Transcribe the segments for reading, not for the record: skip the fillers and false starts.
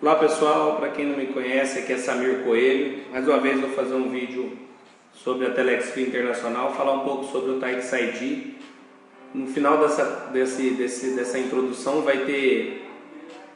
Olá pessoal, para quem não me conhece, aqui é Samir Coelho. Mais uma vez vou fazer um vídeo sobre a Telex Free Internacional, falar um pouco sobre o Tax ID. No final dessa introdução vai ter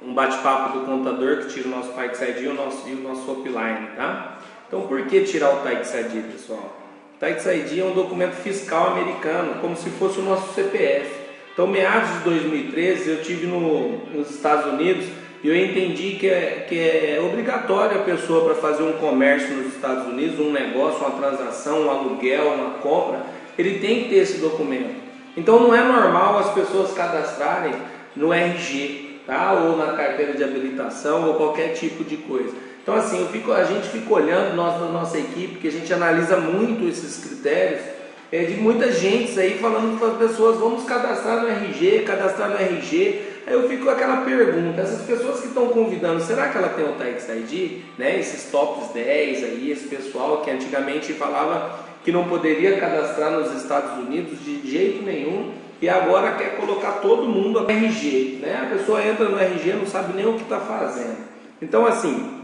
um bate-papo do contador que tira o nosso Tax ID e o nosso Upline, tá? Então por que tirar o Tax ID, pessoal? O Tax ID é um documento fiscal americano, como se fosse o nosso CPF. Então meados de 2013 eu estive nos Estados Unidos e eu entendi que é obrigatório a pessoa para fazer um comércio nos Estados Unidos, um negócio, uma transação, um aluguel, uma compra, ele tem que ter esse documento. Então não é normal as pessoas cadastrarem no RG, tá? Ou na carteira de habilitação ou qualquer tipo de coisa. Então assim, a gente fica olhando, nós na nossa equipe, que a gente analisa muito esses critérios, de muita gente aí falando para as pessoas, vamos cadastrar no RG, Aí eu fico com aquela pergunta, essas pessoas que estão convidando, será que ela tem o Tax ID? Né? Esses tops 10 aí, esse pessoal que antigamente falava que não poderia cadastrar nos Estados Unidos de jeito nenhum e agora quer colocar todo mundo no RG. Né? A pessoa entra no RG e não sabe nem o que está fazendo. Então assim,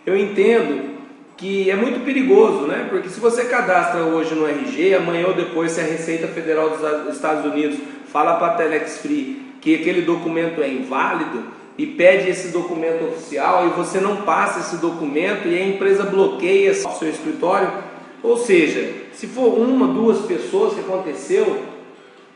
eu entendo que é muito perigoso, né? Porque se você cadastra hoje no RG, amanhã ou depois, se a Receita Federal dos Estados Unidos fala para a Telex Free que aquele documento é inválido e pede esse documento oficial e você não passa esse documento e a empresa bloqueia o seu escritório, ou seja, se for uma, duas pessoas que aconteceu,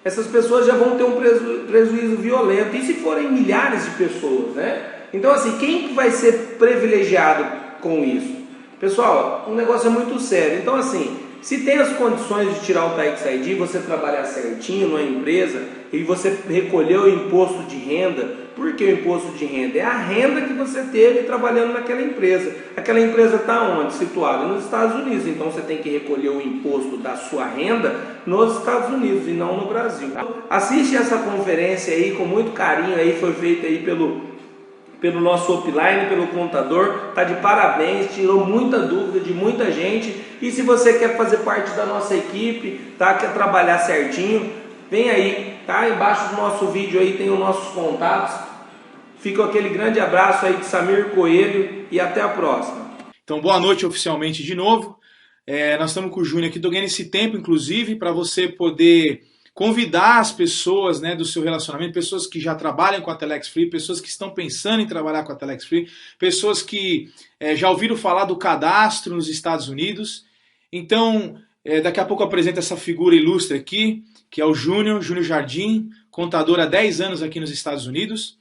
essas pessoas já vão ter um prejuízo violento. E se forem milhares de pessoas, né? Então assim, quem vai ser privilegiado com isso? Pessoal, o negócio é muito sério. Então assim, se tem as condições de tirar o Tax ID, você trabalhar certinho numa empresa e você recolher o imposto de renda. Por que o imposto de renda? É a renda que você teve trabalhando naquela empresa. Aquela empresa está onde? Situada nos Estados Unidos. Então você tem que recolher o imposto da sua renda nos Estados Unidos e não no Brasil. Assiste essa conferência aí com muito carinho, aí foi feita aí pelo nosso upline, pelo contador, tá de parabéns, tirou muita dúvida de muita gente. E se você quer fazer parte da nossa equipe, tá, quer trabalhar certinho, vem aí, tá? Embaixo do nosso vídeo aí tem os nossos contatos. Fica aquele grande abraço aí de Samir Coelho e até a próxima. Então boa noite oficialmente de novo. Nós estamos com o Júnior aqui, estou ganhando esse tempo inclusive para você poder convidar as pessoas, né, do seu relacionamento, pessoas que já trabalham com a Telex Free, pessoas que estão pensando em trabalhar com a Telex Free, pessoas que já ouviram falar do cadastro nos Estados Unidos. Então, daqui a pouco eu apresento essa figura ilustre aqui, que é o Júnior Jardim, contador há 10 anos aqui nos Estados Unidos.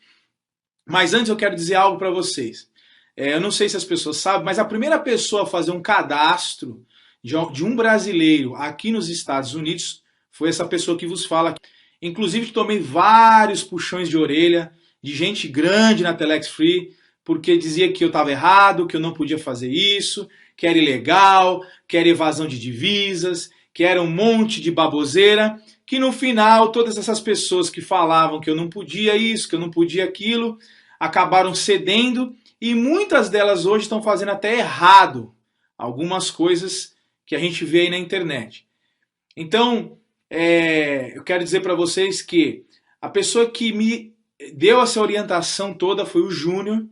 Mas antes eu quero dizer algo para vocês. Eu não sei se as pessoas sabem, mas a primeira pessoa a fazer um cadastro de um brasileiro aqui nos Estados Unidos foi essa pessoa que vos fala. Inclusive tomei vários puxões de orelha de gente grande na Telex Free, porque dizia que eu estava errado, que eu não podia fazer isso, que era ilegal, que era evasão de divisas, que era um monte de baboseira, que no final todas essas pessoas que falavam que eu não podia isso, que eu não podia aquilo, acabaram cedendo e muitas delas hoje estão fazendo até errado algumas coisas que a gente vê aí na internet. Então, eu quero dizer para vocês que a pessoa que me deu essa orientação toda foi o Júnior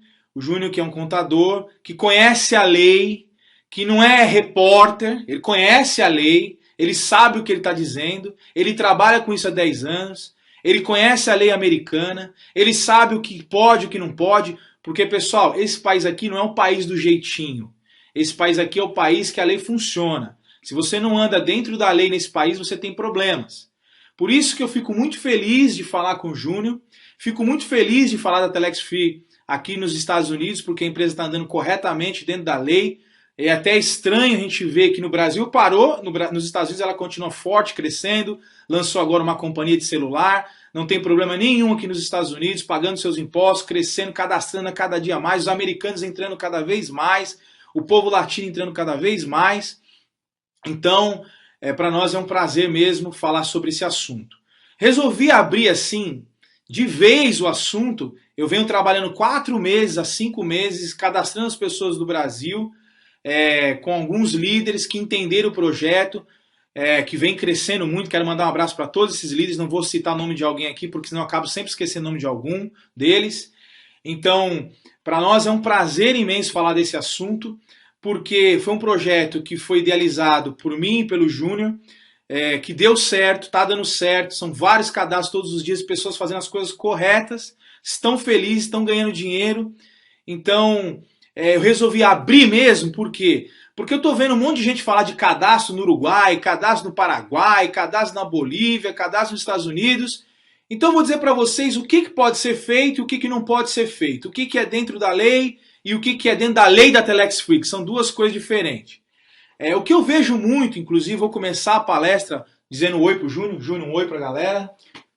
que é um contador, que conhece a lei, que não é repórter, ele conhece a lei, ele sabe o que ele está dizendo, ele trabalha com isso há 10 anos, ele conhece a lei americana, ele sabe o que pode e o que não pode, porque, pessoal, esse país aqui não é um país do jeitinho, esse país aqui é o país que a lei funciona. Se você não anda dentro da lei nesse país, você tem problemas. Por isso que eu fico muito feliz de falar com o Júnior, fico muito feliz de falar da Telex Free aqui nos Estados Unidos, porque a empresa está andando corretamente dentro da lei. É até estranho a gente ver que no Brasil parou, nos Estados Unidos ela continua forte, crescendo, lançou agora uma companhia de celular, não tem problema nenhum aqui nos Estados Unidos, pagando seus impostos, crescendo, cadastrando a cada dia mais, os americanos entrando cada vez mais, o povo latino entrando cada vez mais. Então, para nós é um prazer mesmo falar sobre esse assunto. Resolvi abrir assim, de vez o assunto. Eu venho trabalhando 4 meses a 5 meses, cadastrando as pessoas do Brasil, com alguns líderes que entenderam o projeto, que vem crescendo muito. Quero mandar um abraço para todos esses líderes. Não vou citar o nome de alguém aqui, porque senão eu acabo sempre esquecendo o nome de algum deles. Então, Para nós é um prazer imenso falar desse assunto, porque foi um projeto que foi idealizado por mim e pelo Júnior, que deu certo, está dando certo, são vários cadastros todos os dias, pessoas fazendo as coisas corretas, estão felizes, estão ganhando dinheiro. Então, eu resolvi abrir mesmo, por quê? Porque eu estou vendo um monte de gente falar de cadastro no Uruguai, cadastro no Paraguai, cadastro na Bolívia, cadastro nos Estados Unidos. Então eu vou dizer para vocês o que pode ser feito e o que não pode ser feito. O que é dentro da lei e o que é dentro da lei da Telex Free, que são duas coisas diferentes. O que eu vejo muito, inclusive, vou começar a palestra dizendo um oi pro Júnior. Júnior, um oi pra galera.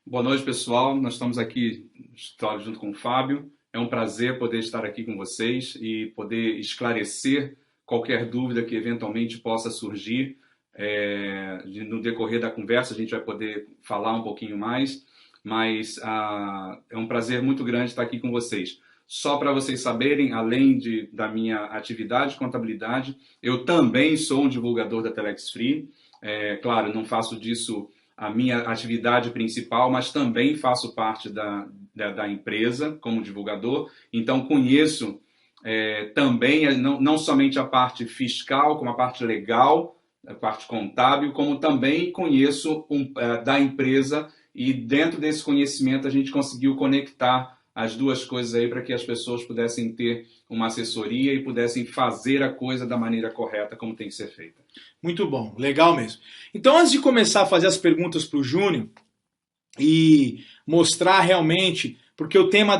Boa noite, pessoal. Nós estamos aqui no escritório junto com o Fábio. É um prazer poder estar aqui com vocês e poder esclarecer qualquer dúvida que eventualmente possa surgir. No decorrer da conversa a gente vai poder falar um pouquinho mais, mas é um prazer muito grande estar aqui com vocês. Só para vocês saberem, além da minha atividade de contabilidade, eu também sou um divulgador da Telex Free. Claro, não faço disso a minha atividade principal, mas também faço parte da empresa como divulgador. Então, conheço também não somente a parte fiscal, como a parte legal, a parte contábil, como também conheço da empresa, e dentro desse conhecimento a gente conseguiu conectar as duas coisas aí para que as pessoas pudessem ter uma assessoria e pudessem fazer a coisa da maneira correta, como tem que ser feita. Muito bom, legal mesmo. Então, antes de começar a fazer as perguntas para o Júnior e mostrar realmente, porque o tema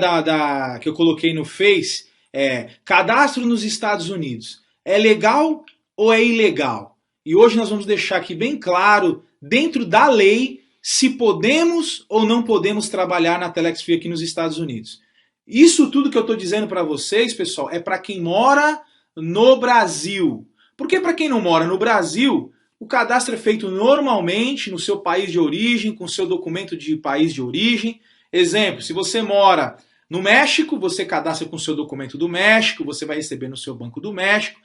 que eu coloquei no Face é cadastro nos Estados Unidos. É legal ou é ilegal? E hoje nós vamos deixar aqui bem claro, dentro da lei, se podemos ou não podemos trabalhar na Telex Free aqui nos Estados Unidos. Isso tudo que eu estou dizendo para vocês, pessoal, é para quem mora no Brasil. Porque para quem não mora no Brasil, o cadastro é feito normalmente no seu país de origem, com seu documento de país de origem. Exemplo, se você mora no México, você cadastra com seu documento do México, você vai receber no seu Banco do México.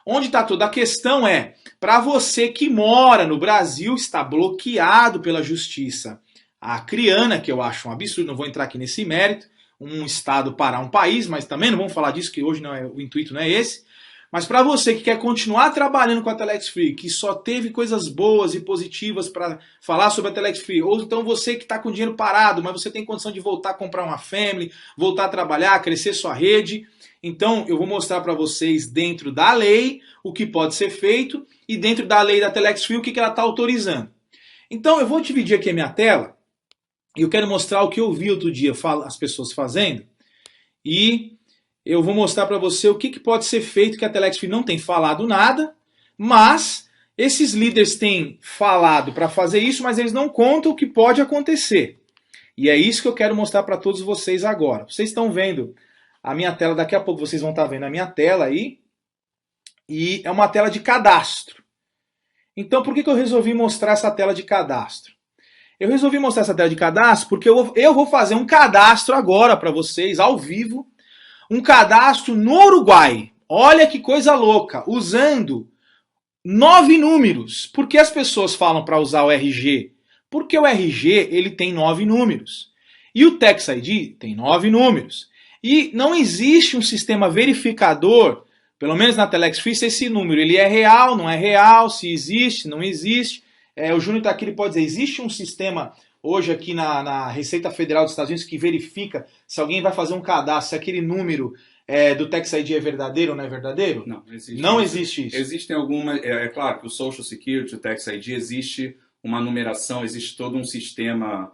Onde está toda a questão para você que mora no Brasil, está bloqueado pela justiça acreana, que eu acho um absurdo, não vou entrar aqui nesse mérito, um estado parar um país, mas também não vamos falar disso, que hoje o intuito não é esse. Mas para você que quer continuar trabalhando com a Telex Free, que só teve coisas boas e positivas para falar sobre a Telex Free, ou então você que está com dinheiro parado, mas você tem condição de voltar a comprar uma family, voltar a trabalhar, crescer sua rede, então eu vou mostrar para vocês dentro da lei o que pode ser feito e dentro da lei da Telex Free o que ela está autorizando. Então eu vou dividir aqui a minha tela e eu quero mostrar o que eu vi outro dia as pessoas fazendo e eu vou mostrar para você o que pode ser feito, que a Telex Free não tem falado nada, mas esses líderes têm falado para fazer isso, mas eles não contam o que pode acontecer. E é isso que eu quero mostrar para todos vocês agora. Vocês estão vendo a minha tela, daqui a pouco vocês vão estar vendo a minha tela aí, e é uma tela de cadastro. Então por que eu resolvi mostrar essa tela de cadastro? Eu resolvi mostrar essa tela de cadastro porque eu vou fazer um cadastro agora para vocês, ao vivo, um cadastro no Uruguai. Olha que coisa louca, usando 9 números. Por que as pessoas falam para usar o RG? Porque o RG ele tem 9 números. E o Tax ID tem 9 números. E não existe um sistema verificador, pelo menos na Telex Free, se esse número ele é real, não é real, se existe, não existe. O Júnior está aqui, ele pode dizer, existe um sistema hoje aqui na Receita Federal dos Estados Unidos que verifica se alguém vai fazer um cadastro, se aquele número do Tax ID é verdadeiro ou não é verdadeiro? Não, existe. Não existe isso. Existem algumas, é claro que o Social Security, o Tax ID, existe uma numeração, existe todo um sistema,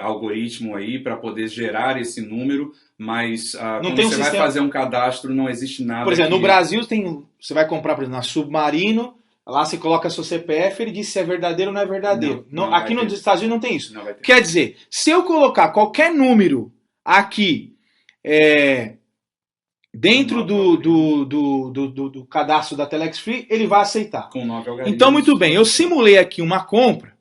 algoritmo aí para poder gerar esse número, mas quando você vai fazer um cadastro, não existe nada. Por exemplo, no Brasil você vai comprar, por exemplo, na Submarino, lá você coloca seu CPF, ele diz se é verdadeiro ou não é verdadeiro. Não, aqui nos Estados Unidos não tem isso. Quer dizer, se eu colocar qualquer número aqui dentro do cadastro da Telex Free, ele vai aceitar. Com 9 algarismos. Então, muito bem, eu simulei aqui uma compra.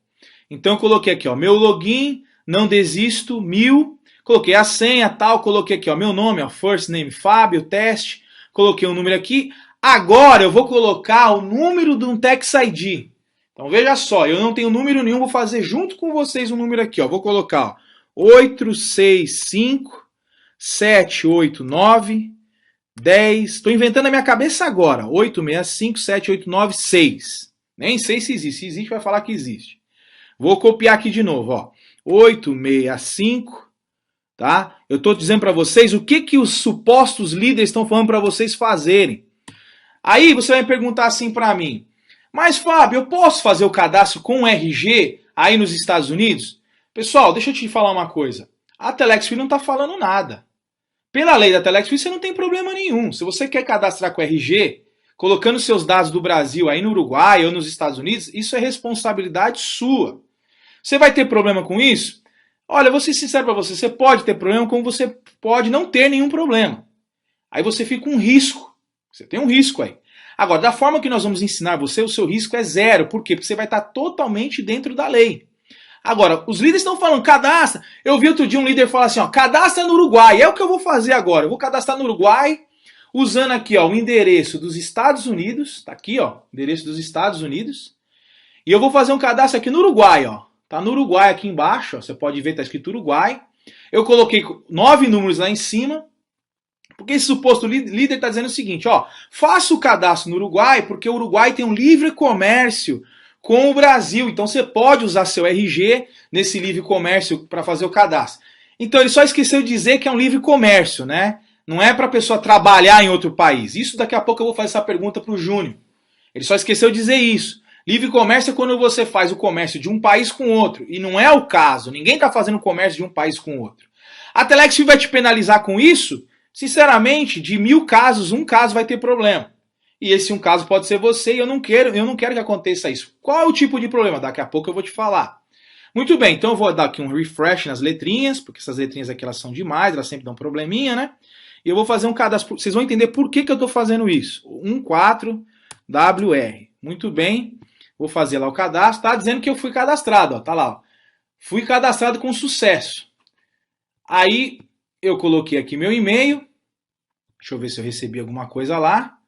Então eu coloquei aqui, ó, meu login, não desisto, 1000. Coloquei a senha, tal, coloquei aqui, ó, meu nome, ó, first name Fábio, teste. Coloquei um número aqui. Agora eu vou colocar o número de um Tax ID. Então veja só, eu não tenho número nenhum, vou fazer junto com vocês um número aqui, ó. Vou colocar ó, 865 789 10, estou inventando a minha cabeça agora, 8657896. Nem sei se existe. Se existe, vai falar que existe. Vou copiar aqui de novo, ó. 865, tá? Eu estou dizendo para vocês o que os supostos líderes estão falando para vocês fazerem. Aí você vai perguntar assim para mim, mas Fábio, eu posso fazer o cadastro com RG aí nos Estados Unidos? Pessoal, deixa eu te falar uma coisa. A Telex Free não está falando nada. Pela lei da Telex Free você não tem problema nenhum. Se você quer cadastrar com RG, colocando seus dados do Brasil aí no Uruguai ou nos Estados Unidos, isso é responsabilidade sua. Você vai ter problema com isso? Olha, eu vou ser sincero para você, você pode ter problema como você pode não ter nenhum problema. Aí você fica com um risco. Você tem um risco aí. Agora, da forma que nós vamos ensinar você, o seu risco é zero. Por quê? Porque você vai estar totalmente dentro da lei. Agora, os líderes estão falando, cadastra. Eu vi outro dia um líder falar assim, ó, cadastra no Uruguai. É o que eu vou fazer agora. Eu vou cadastrar no Uruguai, usando aqui, ó, o endereço dos Estados Unidos. Tá aqui, ó, endereço dos Estados Unidos. E eu vou fazer um cadastro aqui no Uruguai, ó. Tá no Uruguai aqui embaixo, ó. Você pode ver, tá escrito Uruguai. Eu coloquei 9 números lá em cima. Porque esse suposto líder está dizendo o seguinte, ó, faça o cadastro no Uruguai, porque o Uruguai tem um livre comércio com o Brasil. Então você pode usar seu RG nesse livre comércio para fazer o cadastro. Então ele só esqueceu de dizer que é um livre comércio, né? Não é para a pessoa trabalhar em outro país. Isso daqui a pouco eu vou fazer essa pergunta para o Júnior. Ele só esqueceu de dizer isso. Livre comércio é quando você faz o comércio de um país com outro. E não é o caso. Ninguém está fazendo comércio de um país com outro. A Telex Free vai te penalizar com isso? Sinceramente, de 1000 casos, um caso vai ter problema. E esse um caso pode ser você e eu não quero que aconteça isso. Qual é o tipo de problema? Daqui a pouco eu vou te falar. Muito bem, então eu vou dar aqui um refresh nas letrinhas, porque essas letrinhas aqui elas são demais, elas sempre dão probleminha, né? E eu vou fazer um cadastro, vocês vão entender por que eu estou fazendo isso. 14WR. Muito bem, vou fazer lá o cadastro. Tá dizendo que eu fui cadastrado, ó, tá lá. Ó. Fui cadastrado com sucesso. Aí eu coloquei aqui meu e-mail. Deixa eu ver se eu recebi alguma coisa lá.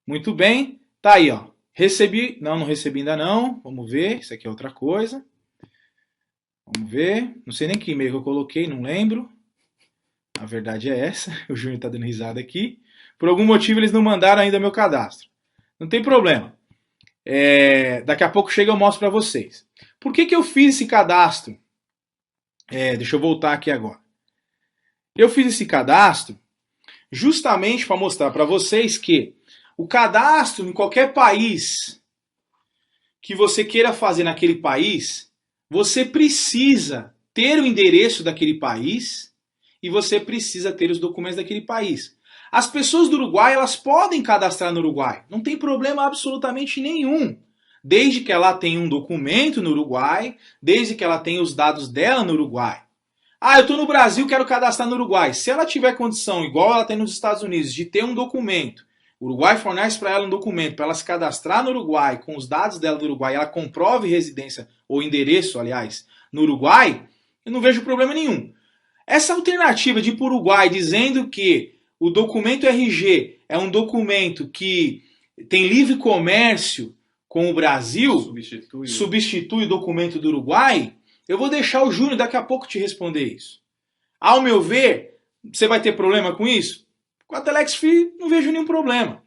Muito bem. Tá aí, ó. Recebi. Não recebi ainda não. Vamos ver. Isso aqui é outra coisa. Vamos ver. Não sei nem que e-mail que eu coloquei, não lembro. A verdade é essa. O Júnior tá dando risada aqui. Por algum motivo eles não mandaram ainda meu cadastro. Não tem problema. Daqui a pouco chega e eu mostro para vocês. Por que eu fiz esse cadastro? Deixa eu voltar aqui agora. Eu fiz esse cadastro justamente para mostrar para vocês que o cadastro em qualquer país que você queira fazer naquele país, você precisa ter o endereço daquele país e você precisa ter os documentos daquele país. As pessoas do Uruguai, elas podem cadastrar no Uruguai, não tem problema absolutamente nenhum. Desde que ela tenha um documento no Uruguai, desde que ela tenha os dados dela no Uruguai. Ah, eu estou no Brasil, quero cadastrar no Uruguai. Se ela tiver condição, igual ela tem nos Estados Unidos, de ter um documento, o Uruguai fornece para ela um documento para ela se cadastrar no Uruguai, com os dados dela do Uruguai, ela comprove residência, ou endereço, aliás, no Uruguai, eu não vejo problema nenhum. Essa alternativa de ir para o Uruguai dizendo que o documento RG é um documento que tem livre comércio com o Brasil, substitui o documento do Uruguai, eu vou deixar o Júnior daqui a pouco te responder isso. Ao meu ver, você vai ter problema com isso? Com a Telex Free, não vejo nenhum problema.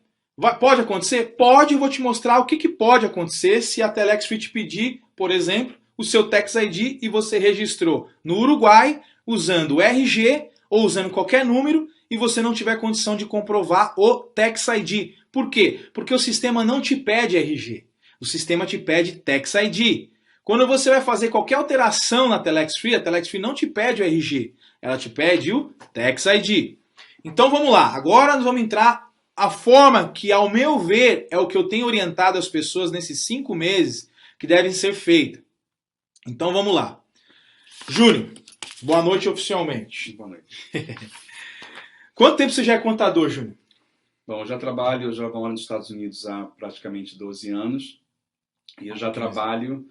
Pode acontecer? Pode, eu vou te mostrar o que pode acontecer se a Telex Free te pedir, por exemplo, o seu Tax ID e você registrou no Uruguai usando o RG ou usando qualquer número e você não tiver condição de comprovar o Tax ID. Por quê? Porque o sistema não te pede RG. O sistema te pede Tax ID. Quando você vai fazer qualquer alteração na Telex Free, a Telex Free não te pede o RG, ela te pede o Tax ID. Então vamos lá, agora nós vamos entrar a forma que, ao meu ver, é o que eu tenho orientado as pessoas nesses 5 meses que devem ser feitas. Então vamos lá. Júnior, boa noite oficialmente. Boa noite. Quanto tempo você já é contador, Júnior? Bom, eu já moro nos Estados Unidos há praticamente 12 anos. E eu já trabalho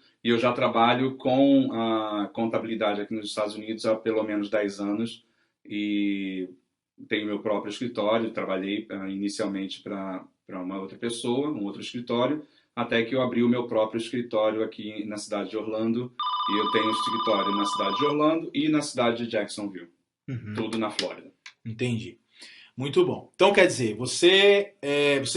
com a contabilidade aqui nos Estados Unidos há pelo menos 10 anos e tenho meu próprio escritório. Trabalhei inicialmente para uma outra pessoa, um outro escritório, até que eu abri o meu próprio escritório aqui na cidade de Orlando. E eu tenho escritório na cidade de Orlando e na cidade de Jacksonville, tudo na Flórida. Entendi. Muito bom. Então quer dizer, você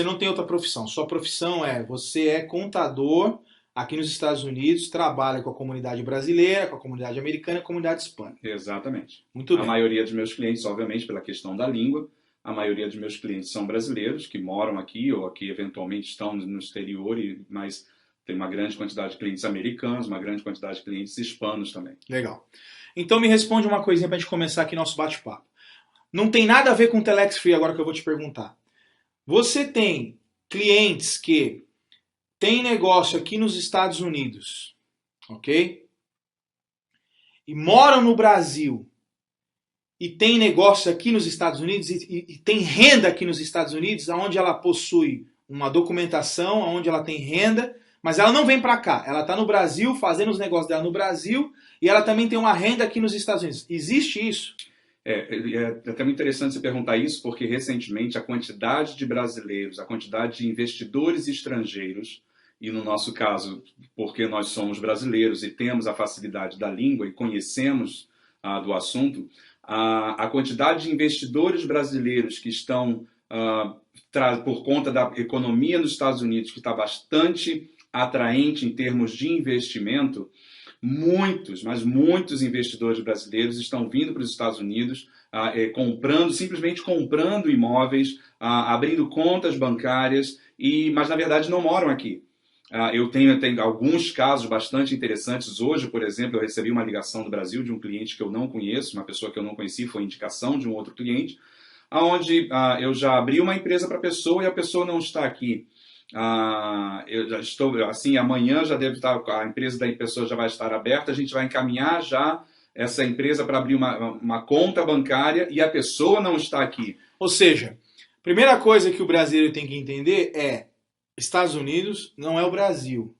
não tem outra profissão. Sua profissão você é contador aqui nos Estados Unidos, trabalha com a comunidade brasileira, com a comunidade americana e com a comunidade hispânica. Exatamente. Muito bem. A maioria dos meus clientes, obviamente, pela questão da língua, a maioria dos meus clientes são brasileiros que moram aqui ou que eventualmente estão no exterior, mas tem uma grande quantidade de clientes americanos, uma grande quantidade de clientes hispanos também. Legal. Então me responde uma coisinha para a gente começar aqui nosso bate-papo. Não tem nada a ver com Telex Free agora que eu vou te perguntar. Você tem clientes que têm negócio aqui nos Estados Unidos, ok? E moram no Brasil e tem negócio aqui nos Estados Unidos e tem renda aqui nos Estados Unidos, onde ela possui uma documentação, onde ela tem renda, mas ela não vem para cá. Ela está no Brasil, fazendo os negócios dela no Brasil, e ela também tem uma renda aqui nos Estados Unidos. Existe isso? É até muito interessante você perguntar isso, porque recentemente a quantidade de brasileiros, a quantidade de investidores estrangeiros, e no nosso caso, porque nós somos brasileiros e temos a facilidade da língua e conhecemos do assunto, a quantidade de investidores brasileiros que estão, por conta da economia nos Estados Unidos, que está bastante atraente em termos de investimento, muitos investidores brasileiros estão vindo para os Estados Unidos, simplesmente comprando imóveis, abrindo contas bancárias, mas na verdade não moram aqui. Eu tenho alguns casos bastante interessantes. Hoje, por exemplo, eu recebi uma ligação do Brasil de um cliente que eu não conheço, uma pessoa que eu não conheci, foi indicação de um outro cliente, onde eu já abri uma empresa para a pessoa e a pessoa não está aqui. Eu já estou, assim, amanhã já deve estar, a empresa da pessoa já vai estar aberta, a gente vai encaminhar já essa empresa para abrir uma conta bancária e a pessoa não está aqui. Ou seja, a primeira coisa que o brasileiro tem que entender é Estados Unidos não é o Brasil.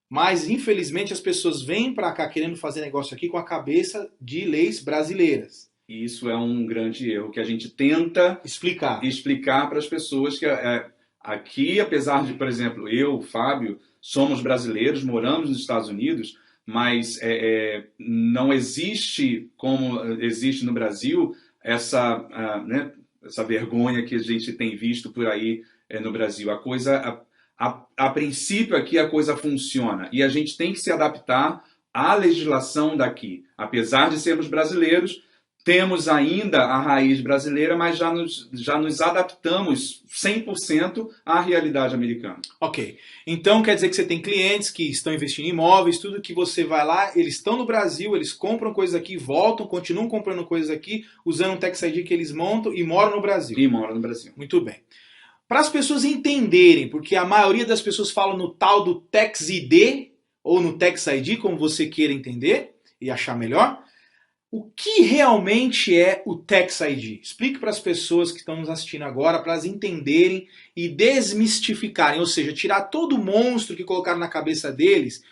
Mas, infelizmente, as pessoas vêm para cá querendo fazer negócio aqui com a cabeça de leis brasileiras. E isso é um grande erro que a gente tenta explicar para as pessoas que aqui, apesar de, por exemplo, eu, Fábio, somos brasileiros, moramos nos Estados Unidos, mas não existe, como existe no Brasil, essa vergonha que a gente tem visto por aí no Brasil. A princípio aqui a coisa funciona e a gente tem que se adaptar à legislação daqui. Apesar de sermos brasileiros, temos ainda a raiz brasileira, mas já nos adaptamos 100% à realidade americana. Ok. Então quer dizer que você tem clientes que estão investindo em imóveis, tudo que você vai lá, eles estão no Brasil, eles compram coisas aqui, voltam, continuam comprando coisas aqui, usando um Tax ID que eles montam e moram no Brasil. E moram no Brasil. Muito bem. Para as pessoas entenderem, porque a maioria das pessoas falam no tal do Tax ID, ou no Tax ID, como você queira entender e achar melhor, o que realmente é o Tax ID? Explique para as pessoas que estão nos assistindo agora, para elas entenderem e desmistificarem, ou seja, tirar todo o monstro que colocaram na cabeça deles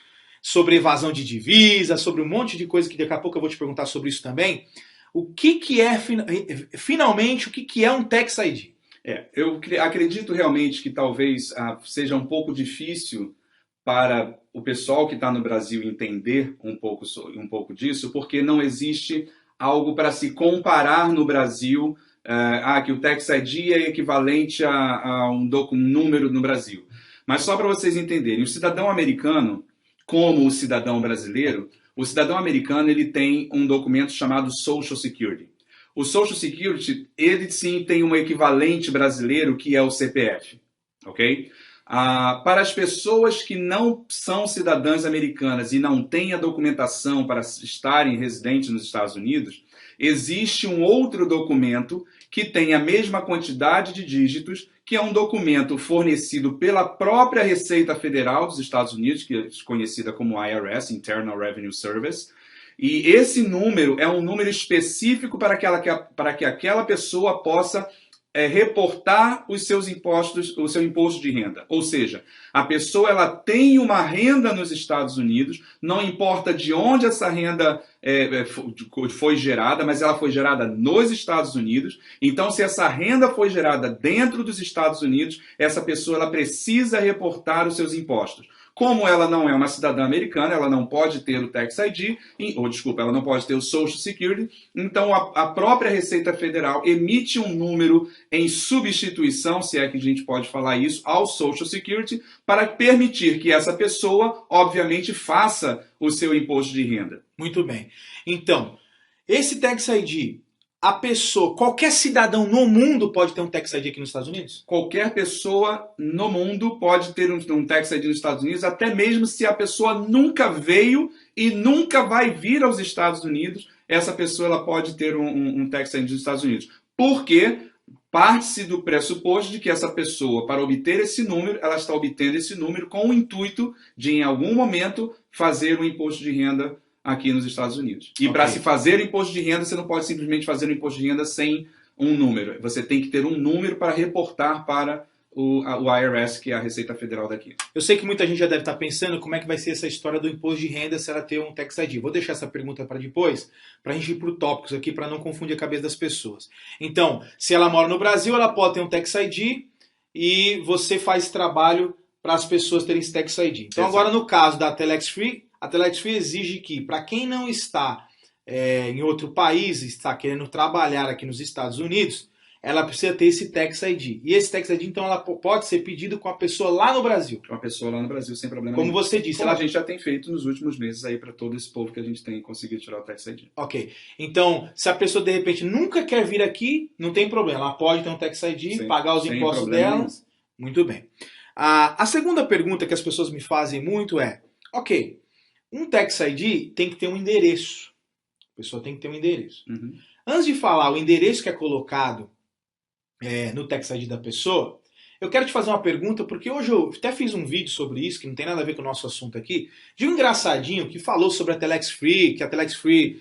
sobre evasão de divisas, sobre um monte de coisa que daqui a pouco eu vou te perguntar sobre isso também. O que é, finalmente, o que é um Tax ID? Eu acredito realmente que talvez seja um pouco difícil para o pessoal que está no Brasil entender um pouco disso, porque não existe algo para se comparar no Brasil, que o Tax ID é equivalente a um número no Brasil. Mas só para vocês entenderem, o cidadão americano, como o cidadão brasileiro, o cidadão americano ele tem um documento chamado Social Security. O Social Security, ele sim tem um equivalente brasileiro que é o CPF, ok? Para as pessoas que não são cidadãs americanas e não têm a documentação para estarem residentes nos Estados Unidos, existe um outro documento que tem a mesma quantidade de dígitos, que é um documento fornecido pela própria Receita Federal dos Estados Unidos, que é conhecida como IRS, Internal Revenue Service. E esse número é um número específico para que aquela pessoa possa reportar os seus impostos, o seu imposto de renda. Ou seja, a pessoa ela tem uma renda nos Estados Unidos, não importa de onde essa renda foi gerada, mas ela foi gerada nos Estados Unidos. Então, se essa renda foi gerada dentro dos Estados Unidos, essa pessoa ela precisa reportar os seus impostos. Como ela não é uma cidadã americana, ela não pode ter o Tax ID, ela não pode ter o Social Security, então a própria Receita Federal emite um número em substituição, se é que a gente pode falar isso, ao Social Security, para permitir que essa pessoa, obviamente, faça o seu imposto de renda. Muito bem. Então, esse Tax ID, a pessoa, qualquer cidadão no mundo pode ter um Tax ID aqui nos Estados Unidos? Qualquer pessoa no mundo pode ter um Tax ID nos Estados Unidos, até mesmo se a pessoa nunca veio e nunca vai vir aos Estados Unidos, essa pessoa ela pode ter um Tax ID nos Estados Unidos. Porque parte-se do pressuposto de que essa pessoa, para obter esse número, ela está obtendo esse número com o intuito de, em algum momento, fazer um imposto de renda aqui nos Estados Unidos. E para se fazer o imposto de renda, você não pode simplesmente fazer o imposto de renda sem um número. Você tem que ter um número para reportar para o IRS, que é a Receita Federal daqui. Eu sei que muita gente já deve estar pensando como é que vai ser essa história do imposto de renda se ela ter um Tax ID. Vou deixar essa pergunta para depois, para a gente ir para o tópicos aqui, para não confundir a cabeça das pessoas. Então, se ela mora no Brasil, ela pode ter um Tax ID e você faz trabalho para as pessoas terem esse Tax ID. Então, agora no caso da Telex Free, a Telex Free exige que, para quem não está em outro país, está querendo trabalhar aqui nos Estados Unidos, ela precisa ter esse Tax ID. E esse Tax ID, então, ela pode ser pedido com a pessoa lá no Brasil. Com a pessoa lá no Brasil, sem problema nenhum. Como você disse. Como a gente já tem feito nos últimos meses aí para todo esse povo que a gente tem conseguido tirar o Tax ID. Ok. Então, se a pessoa, de repente, nunca quer vir aqui, não tem problema. Ela pode ter um Tax ID, pagar os impostos dela. Muito bem. A segunda pergunta que as pessoas me fazem muito é, ok, um Tax ID tem que ter um endereço. A pessoa tem que ter um endereço. Uhum. Antes de falar o endereço que é colocado no Tax ID da pessoa, eu quero te fazer uma pergunta, porque hoje eu até fiz um vídeo sobre isso, que não tem nada a ver com o nosso assunto aqui, de um engraçadinho que falou sobre a Telex Free, que a Telex Free,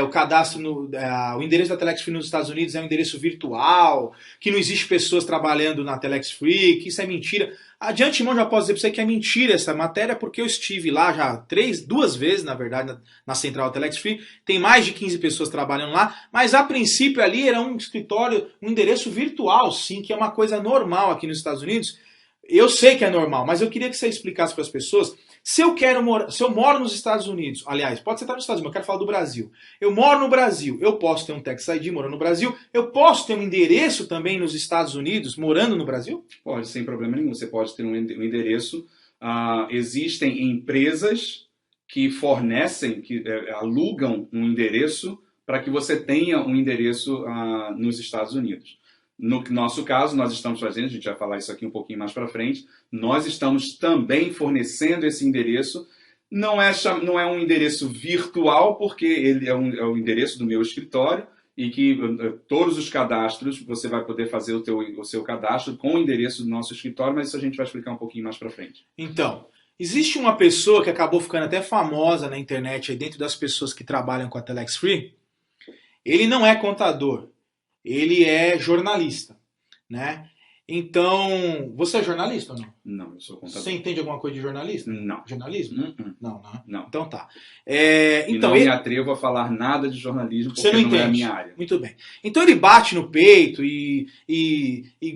o cadastro, o endereço da Telex Free nos Estados Unidos é um endereço virtual, que não existe pessoas trabalhando na Telex Free, que isso é mentira. De antemão já posso dizer para você que é mentira essa matéria, porque eu estive lá já duas vezes, na verdade, na central da Telex Free. Tem mais de 15 pessoas trabalhando lá, mas a princípio ali era um escritório, um endereço virtual, sim, que é uma coisa normal aqui nos Estados Unidos. Eu sei que é normal, mas eu queria que você explicasse para as pessoas. Se eu moro nos Estados Unidos, aliás, pode ser estar nos Estados Unidos, mas eu quero falar do Brasil. Eu moro no Brasil, eu posso ter um Tax ID morando no Brasil, eu posso ter um endereço também nos Estados Unidos morando no Brasil? Pode, sem problema nenhum. Você pode ter um endereço. Existem empresas que fornecem, que alugam um endereço para que você tenha um endereço nos Estados Unidos. No nosso caso, nós estamos fazendo, a gente vai falar isso aqui um pouquinho mais para frente, nós estamos também fornecendo esse endereço. Não é um endereço virtual, porque ele é o endereço do meu escritório e que todos os cadastros, você vai poder fazer o seu cadastro com o endereço do nosso escritório, mas isso a gente vai explicar um pouquinho mais para frente. Então, existe uma pessoa que acabou ficando até famosa na internet, aí dentro das pessoas que trabalham com a Telex Free. Ele não é contador. Ele é jornalista, né? Então, você é jornalista ou não? Não, eu sou contador. Você entende alguma coisa de jornalista? Não. Jornalismo? Não, né? Não. Então tá. Então, me atrevo a falar nada de jornalismo porque não é a minha área. Muito bem. Então ele bate no peito e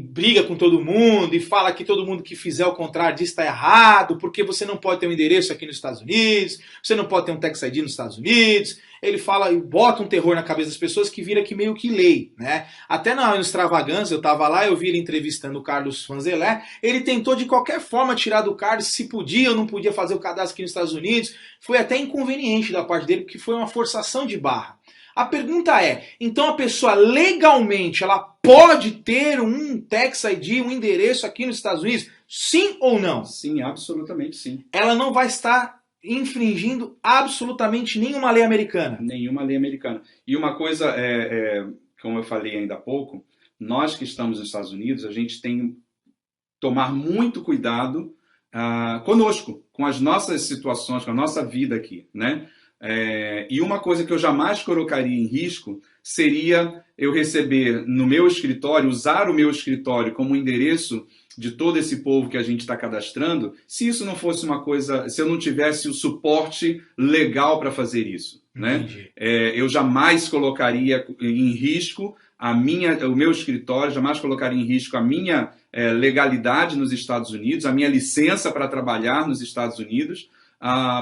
briga com todo mundo e fala que todo mundo que fizer o contrário disso está errado, porque você não pode ter um endereço aqui nos Estados Unidos, você não pode ter um Tax ID nos Estados Unidos. Ele fala e bota um terror na cabeça das pessoas que vira que meio que lei, né? Até na Extravagância, eu tava lá, eu vi ele entrevistando o Carlos Fanzelé, ele tentou de qualquer forma tirar do Carlos se podia ou não podia fazer o cadastro aqui nos Estados Unidos. Foi até inconveniente da parte dele, porque foi uma forçação de barra. A pergunta é, então a pessoa legalmente, ela pode ter um Tax ID, um endereço aqui nos Estados Unidos? Sim ou não? Sim, absolutamente sim. Ela não vai estar infringindo absolutamente nenhuma lei americana. Nenhuma lei americana. E uma coisa, como eu falei ainda há pouco, nós que estamos nos Estados Unidos, a gente tem que tomar muito cuidado conosco, com as nossas situações, com a nossa vida aqui, né? E uma coisa que eu jamais colocaria em risco seria eu receber no meu escritório, usar o meu escritório como endereço de todo esse povo que a gente está cadastrando, se isso não fosse uma coisa, se eu não tivesse o suporte legal para fazer isso, né? Eu jamais colocaria em risco o meu escritório, jamais colocaria em risco a minha legalidade nos Estados Unidos, a minha licença para trabalhar nos Estados Unidos,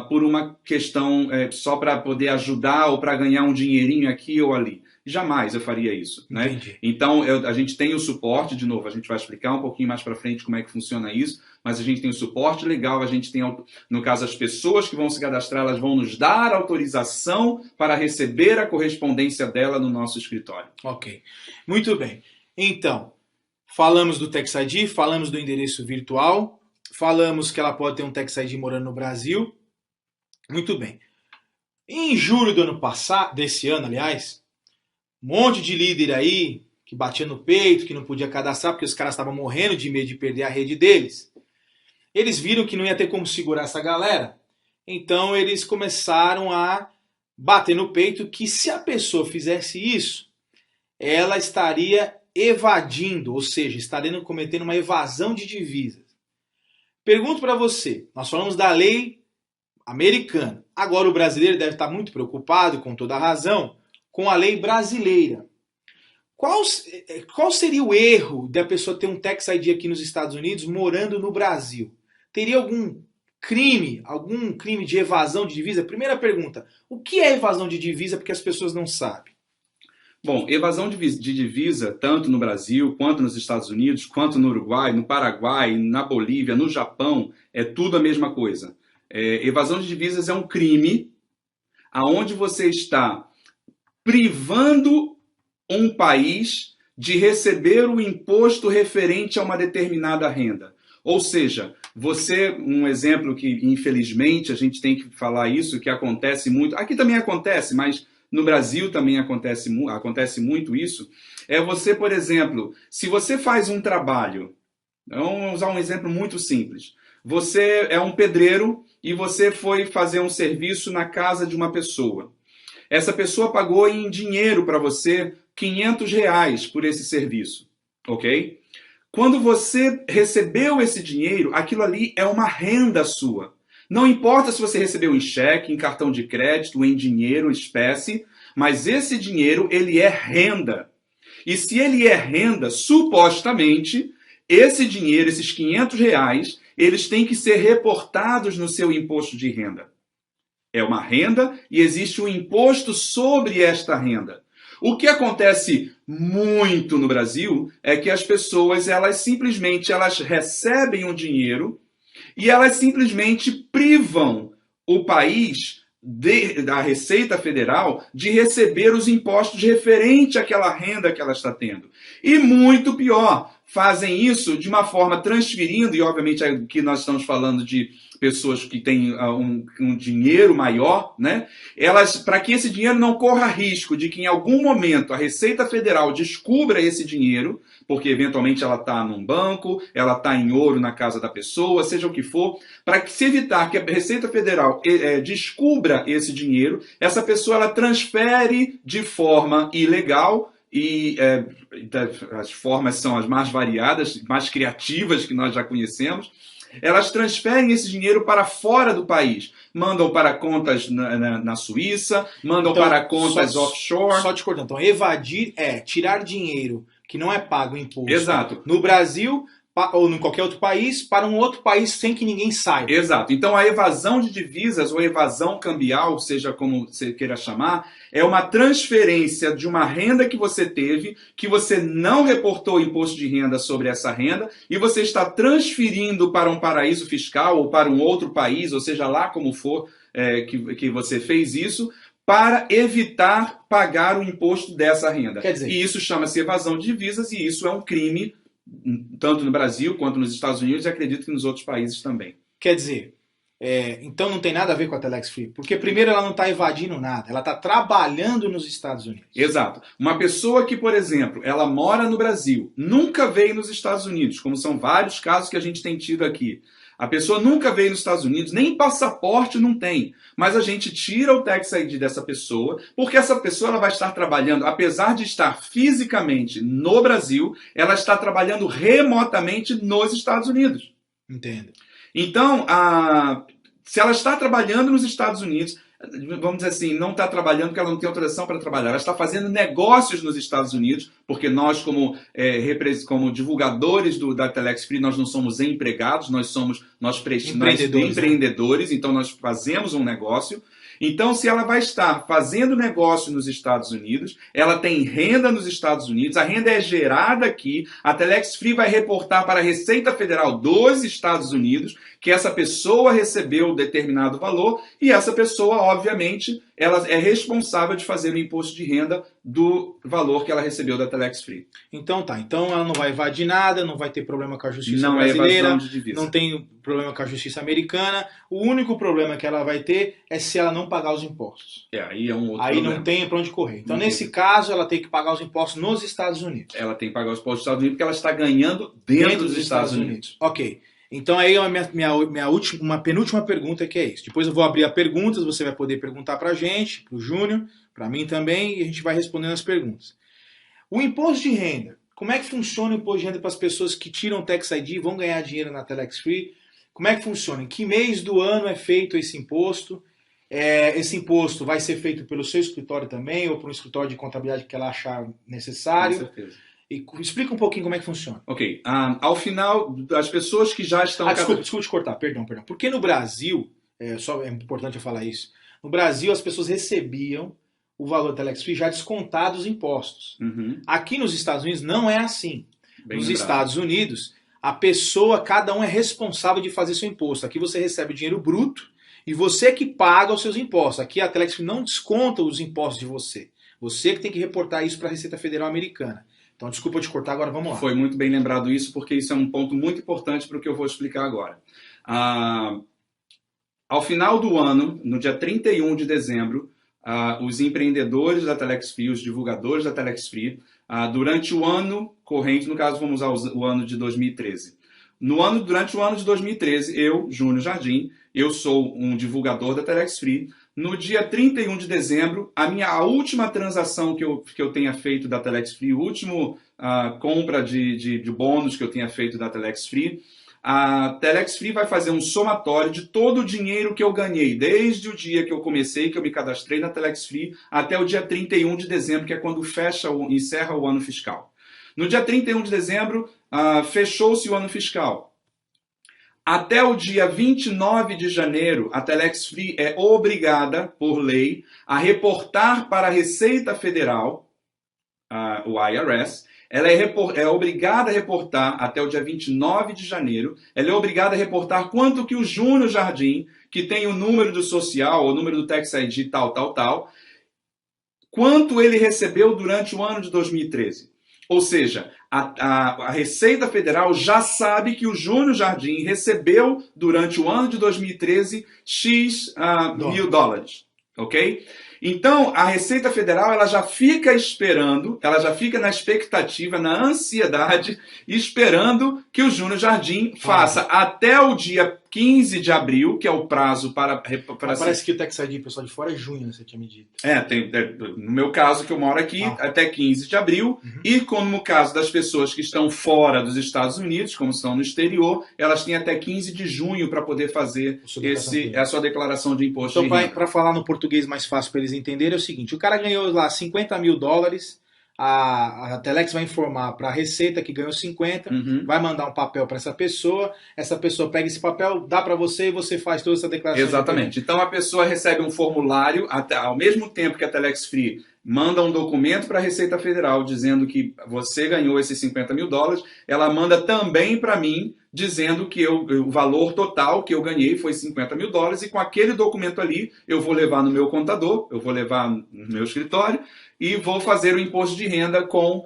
por uma questão só para poder ajudar ou para ganhar um dinheirinho aqui ou ali. Jamais eu faria isso, né? Então, a gente tem o suporte, de novo, a gente vai explicar um pouquinho mais para frente como é que funciona isso, mas a gente tem o suporte legal, a gente tem, no caso, as pessoas que vão se cadastrar, elas vão nos dar autorização para receber a correspondência dela no nosso escritório. Ok, muito bem. Então, falamos do Tax ID, falamos do endereço virtual, falamos que ela pode ter um Tax ID morando no Brasil. Muito bem. Em julho do ano passado, desse ano, aliás, um monte de líder aí que batia no peito, que não podia cadastrar porque os caras estavam morrendo de medo de perder a rede deles. Eles viram que não ia ter como segurar essa galera. Então eles começaram a bater no peito que se a pessoa fizesse isso, ela estaria evadindo, ou seja, estaria cometendo uma evasão de divisas. Pergunto para você, nós falamos da lei americana. Agora o brasileiro deve estar muito preocupado, com toda a razão, com a lei brasileira. Qual seria o erro da pessoa ter um Tax ID aqui nos Estados Unidos morando no Brasil? Teria algum crime de evasão de divisa? Primeira pergunta, o que é evasão de divisa porque as pessoas não sabem? Bom, evasão de divisa, tanto no Brasil, quanto nos Estados Unidos, quanto no Uruguai, no Paraguai, na Bolívia, no Japão, é tudo a mesma coisa. Evasão de divisas é um crime aonde você está privando um país de receber o imposto referente a uma determinada renda. Ou seja, um exemplo que, infelizmente, a gente tem que falar isso, que acontece muito, aqui também acontece, mas no Brasil também acontece muito isso, é você, por exemplo, se você faz um trabalho, vamos usar um exemplo muito simples, você é um pedreiro e você foi fazer um serviço na casa de uma pessoa. Essa pessoa pagou em dinheiro para você R$500 por esse serviço, ok? Quando você recebeu esse dinheiro, aquilo ali é uma renda sua. Não importa se você recebeu em cheque, em cartão de crédito, em dinheiro, espécie, mas esse dinheiro, ele é renda. E se ele é renda, supostamente, esse dinheiro, esses R$500, eles têm que ser reportados no seu imposto de renda. É uma renda e existe um imposto sobre esta renda. O que acontece muito no Brasil é que as pessoas, elas recebem um dinheiro e elas simplesmente privam o país da Receita Federal de receber os impostos referentes àquela renda que ela está tendo. E muito pior, fazem isso de uma forma transferindo, e obviamente aqui nós estamos falando de pessoas que têm um dinheiro maior, né? Elas, para que esse dinheiro não corra risco de que em algum momento a Receita Federal descubra esse dinheiro, porque eventualmente ela está num banco, ela está em ouro na casa da pessoa, seja o que for, para se evitar que a Receita Federal descubra esse dinheiro, essa pessoa ela transfere de forma ilegal, e as formas são as mais variadas, mais criativas que nós já conhecemos. Elas transferem esse dinheiro para fora do país. Mandam para contas na Suíça, mandam então, para contas offshore. Só te cortando. Então, evadir é tirar dinheiro que não é pago imposto. Exato. No Brasil ou em qualquer outro país, para um outro país sem que ninguém saiba. Exato. Então, a evasão de divisas ou evasão cambial, seja como você queira chamar, é uma transferência de uma renda que você teve, que você não reportou imposto de renda sobre essa renda, e você está transferindo para um paraíso fiscal ou para um outro país, ou seja lá como for que você fez isso, para evitar pagar o imposto dessa renda. Quer dizer, e isso chama-se evasão de divisas, e isso é um crime tanto no Brasil quanto nos Estados Unidos e acredito que nos outros países também. Quer dizer, então não tem nada a ver com a Telex Free, porque primeiro ela não está evadindo nada, ela está trabalhando nos Estados Unidos. Exato. Uma pessoa que, por exemplo, ela mora no Brasil, nunca veio nos Estados Unidos, como são vários casos que a gente tem tido aqui. A pessoa nunca veio nos Estados Unidos, nem passaporte não tem. Mas a gente tira o Tax ID dessa pessoa, porque essa pessoa ela vai estar trabalhando, apesar de estar fisicamente no Brasil, ela está trabalhando remotamente nos Estados Unidos. Entendo. Então, se ela está trabalhando nos Estados Unidos, vamos dizer assim, não está trabalhando porque ela não tem autorização para trabalhar, ela está fazendo negócios nos Estados Unidos, porque nós, como divulgadores da Telex Free, nós não somos empregados, nós empreendedores, então nós fazemos um negócio. Então, se ela vai estar fazendo negócio nos Estados Unidos, ela tem renda nos Estados Unidos, a renda é gerada aqui, a Telex Free vai reportar para a Receita Federal dos Estados Unidos que essa pessoa recebeu determinado valor e essa pessoa, obviamente, ela é responsável de fazer o imposto de renda do valor que ela recebeu da Telex Free. Então tá, então ela não vai evadir nada, não vai ter problema com a justiça não brasileira, é evasão de divisa. não tem problema com a justiça americana. O único problema que ela vai ter é se ela não pagar os impostos. Aí é um outro Aí problema. não tem para onde correr. Então, nesse caso, ela tem que pagar os impostos nos Estados Unidos. Ela tem que pagar os impostos nos Estados Unidos porque ela está ganhando dentro dos Estados Unidos. Ok. Então aí a minha penúltima pergunta que é isso. Depois eu vou abrir a perguntas, você vai poder perguntar para a gente, para o Júnior, para mim também, e a gente vai respondendo as perguntas. O imposto de renda. Como é que funciona o imposto de renda para as pessoas que tiram o Tax ID e vão ganhar dinheiro na Telex Free? Como é que funciona? Em que mês do ano é feito esse imposto? Esse imposto vai ser feito pelo seu escritório também, ou por um escritório de contabilidade que ela achar necessário? Com certeza. E explica um pouquinho como é que funciona. Ok. Ao final, as pessoas que já estão... Desculpa te cortar, perdão. Porque no Brasil, é importante eu falar isso, no Brasil as pessoas recebiam o valor da Telex Free já descontado os impostos. Uhum. Aqui nos Estados Unidos não é assim. Bem nos lembrado. Estados Unidos, a pessoa, cada um é responsável de fazer seu imposto. Aqui você recebe o dinheiro bruto e você que paga os seus impostos. Aqui a Telex Free não desconta os impostos de você. Você que tem que reportar isso para a Receita Federal Americana. Então, desculpa te cortar, agora vamos lá. Foi muito bem lembrado isso, porque isso é um ponto muito importante para o que eu vou explicar agora. Ao final do ano, no dia 31 de dezembro, os empreendedores da Telex Free, os divulgadores da Telex Free, durante o ano corrente, no caso vamos usar o ano de 2013. Durante o ano de 2013, eu, Júnior Jardim, eu sou um divulgador da Telex Free. No dia 31 de dezembro, a última transação que eu tenha feito da Telex Free, a última compra de bônus que eu tenha feito da Telex Free, a Telex Free vai fazer um somatório de todo o dinheiro que eu ganhei, desde o dia que eu comecei, que eu me cadastrei na Telex Free, até o dia 31 de dezembro, que é quando encerra o ano fiscal. No dia 31 de dezembro, fechou-se o ano fiscal. Até o dia 29 de janeiro, a Telex Free é obrigada, por lei, a reportar para a Receita Federal, o IRS. Ela é obrigada a reportar até o dia 29 de janeiro. Ela é obrigada a reportar quanto que o Júnior Jardim, que tem o número do social, o número do Tax ID, tal, quanto ele recebeu durante o ano de 2013. Ou seja, a Receita Federal já sabe que o Júnior Jardim recebeu, durante o ano de 2013, X mil dólares. Ok? Então, a Receita Federal ela já fica esperando, ela já fica na expectativa, na ansiedade, esperando que o Júnior Jardim faça até o dia 15 de abril, que é o prazo para... Parece que o Tax ID, pessoal de fora, é junho, né, você tinha me dito. No meu caso, que eu moro aqui, até 15 de abril, e como no caso das pessoas que estão fora dos Estados Unidos, como estão no exterior, elas têm até 15 de junho para poder fazer a sua declaração de imposto de renda. Para falar no português mais fácil para eles entenderem, é o seguinte, o cara ganhou lá 50 mil dólares, a Telex vai informar para a Receita que ganhou 50, vai mandar um papel para essa pessoa pega esse papel, dá para você e você faz toda essa declaração. Exatamente. Então a pessoa recebe um formulário, ao mesmo tempo que a Telex Free manda um documento para a Receita Federal dizendo que você ganhou esses 50 mil dólares, ela manda também para mim dizendo que o valor total que eu ganhei foi 50 mil dólares e com aquele documento ali eu vou levar no meu contador, eu vou levar no meu escritório e vou fazer o imposto de renda com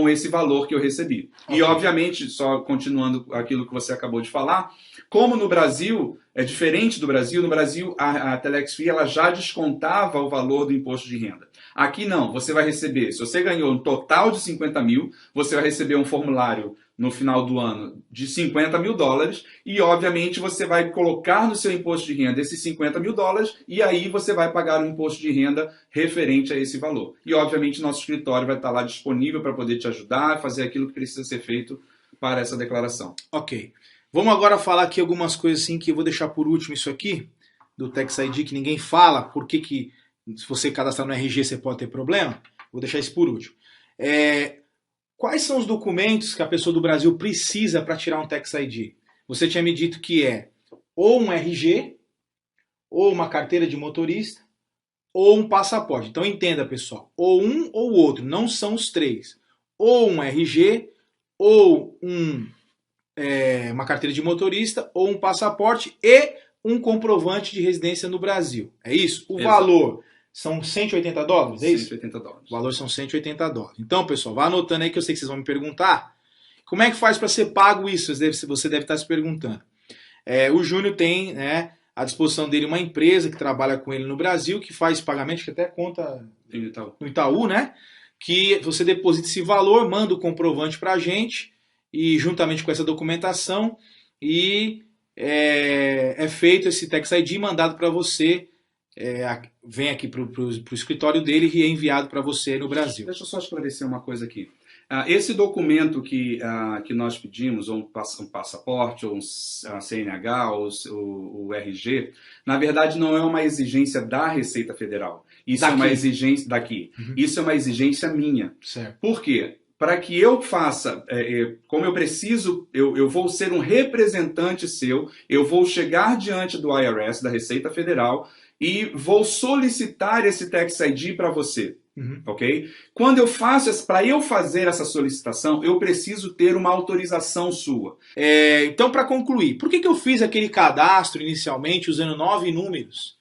esse valor que eu recebi. Okay. E, obviamente, só continuando aquilo que você acabou de falar, como no Brasil, é diferente do Brasil, no Brasil a Telex Free ela já descontava o valor do imposto de renda. Aqui não, você vai receber, se você ganhou um total de 50 mil, você vai receber um formulário no final do ano de 50 mil dólares e, obviamente, você vai colocar no seu imposto de renda esses 50 mil dólares e aí você vai pagar um imposto de renda referente a esse valor. E, obviamente, nosso escritório vai estar lá disponível para poder te ajudar a fazer aquilo que precisa ser feito para essa declaração. Ok. Vamos agora falar aqui algumas coisas assim que eu vou deixar por último isso aqui, do Tax ID, que ninguém fala, por que se você cadastrar no RG você pode ter problema. Vou deixar isso por último. Quais são os documentos que a pessoa do Brasil precisa para tirar um Tax ID? Você tinha me dito que é ou um RG, ou uma carteira de motorista, ou um passaporte. Então entenda, pessoal, ou um ou outro, não são os três. Ou um RG, ou uma carteira de motorista, ou um passaporte e um comprovante de residência no Brasil. É isso? O valor são 180 dólares, é isso? 180 dólares. O valor são 180 dólares. Então, pessoal, vá anotando aí que eu sei que vocês vão me perguntar. Como é que faz para ser pago isso? Você deve estar se perguntando. O Júnior tem, né, à disposição dele uma empresa que trabalha com ele no Brasil, que faz pagamento, que até conta no Itaú, né? Que você deposita esse valor, manda o comprovante para a gente, e juntamente com essa documentação, e é feito esse Tax ID mandado para você, vem aqui para o escritório dele e é enviado para você no Brasil. Deixa eu só esclarecer uma coisa aqui. Esse documento que nós pedimos, ou um passaporte, ou um CNH, ou o RG, na verdade não é uma exigência da Receita Federal. Isso é uma exigência daqui. Uhum. Isso é uma exigência minha. Certo. Por quê? Para que eu faça, como eu preciso, eu vou ser um representante seu, eu vou chegar diante do IRS, da Receita Federal, e vou solicitar esse Tax ID para você. Uhum. Ok? Quando eu faço, para eu fazer essa solicitação, eu preciso ter uma autorização sua. Então, para concluir, por que eu fiz aquele cadastro inicialmente usando 9 números?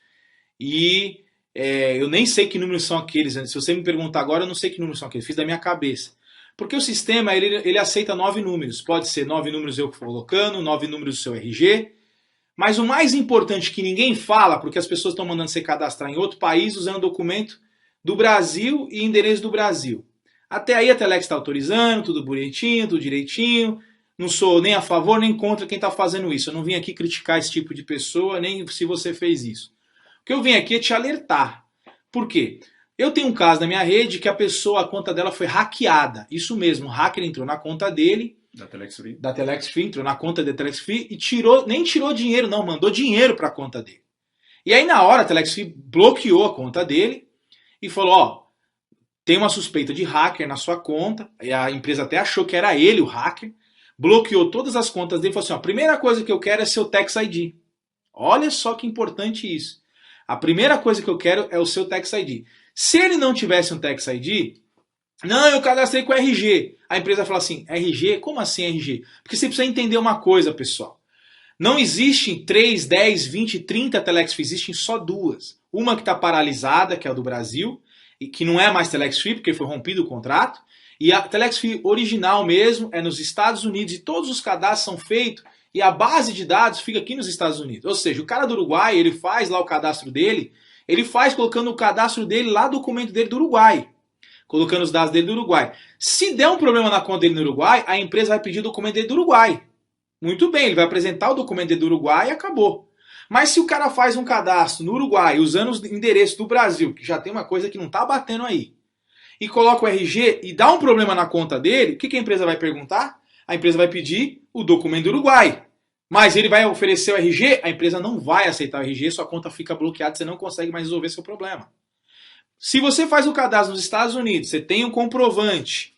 E eu nem sei que números são aqueles. Se você me perguntar agora, eu não sei que números são aqueles. Fiz da minha cabeça. Porque o sistema ele aceita 9 números. Pode ser 9 números eu colocando, 9 números do seu RG. Mas o mais importante que ninguém fala, porque as pessoas estão mandando você cadastrar em outro país usando documento do Brasil e endereço do Brasil. Até aí a Telex está autorizando, tudo bonitinho, tudo direitinho. Não sou nem a favor nem contra quem está fazendo isso. Eu não vim aqui criticar esse tipo de pessoa, nem se você fez isso. O que eu vim aqui é te alertar. Por quê? Eu tenho um caso na minha rede que a conta dela foi hackeada. Isso mesmo, o hacker entrou na conta dele, da Telex Free, entrou na conta da Telex Free e nem tirou dinheiro não, mandou dinheiro para a conta dele. E aí na hora a Telex Free bloqueou a conta dele e falou, tem uma suspeita de hacker na sua conta, e a empresa até achou que era ele o hacker, bloqueou todas as contas dele e falou assim, a primeira coisa que eu quero é seu Tax ID. Olha só que importante isso. A primeira coisa que eu quero é o seu Tax ID. Se ele não tivesse um Tax ID, não, eu cadastrei com RG. A empresa fala assim, RG? Como assim RG? Porque você precisa entender uma coisa, pessoal. Não existem 3, 10, 20, 30 Telex Free, existem só 2. Uma que está paralisada, que é a do Brasil, e que não é mais Telex Free, porque foi rompido o contrato. E a Telex Free original mesmo é nos Estados Unidos, e todos os cadastros são feitos, e a base de dados fica aqui nos Estados Unidos. Ou seja, o cara do Uruguai, ele faz lá o cadastro dele, ele faz colocando o cadastro dele lá, documento dele do Uruguai. Colocando os dados dele do Uruguai. Se der um problema na conta dele no Uruguai, a empresa vai pedir o documento dele do Uruguai. Muito bem, ele vai apresentar o documento dele do Uruguai e acabou. Mas se o cara faz um cadastro no Uruguai, usando os endereços do Brasil, que já tem uma coisa que não está batendo aí, e coloca o RG e dá um problema na conta dele, o que a empresa vai perguntar? A empresa vai pedir o documento do Uruguai. Mas ele vai oferecer o RG, a empresa não vai aceitar o RG, sua conta fica bloqueada, você não consegue mais resolver seu problema. Se você faz o cadastro nos Estados Unidos, você tem um comprovante,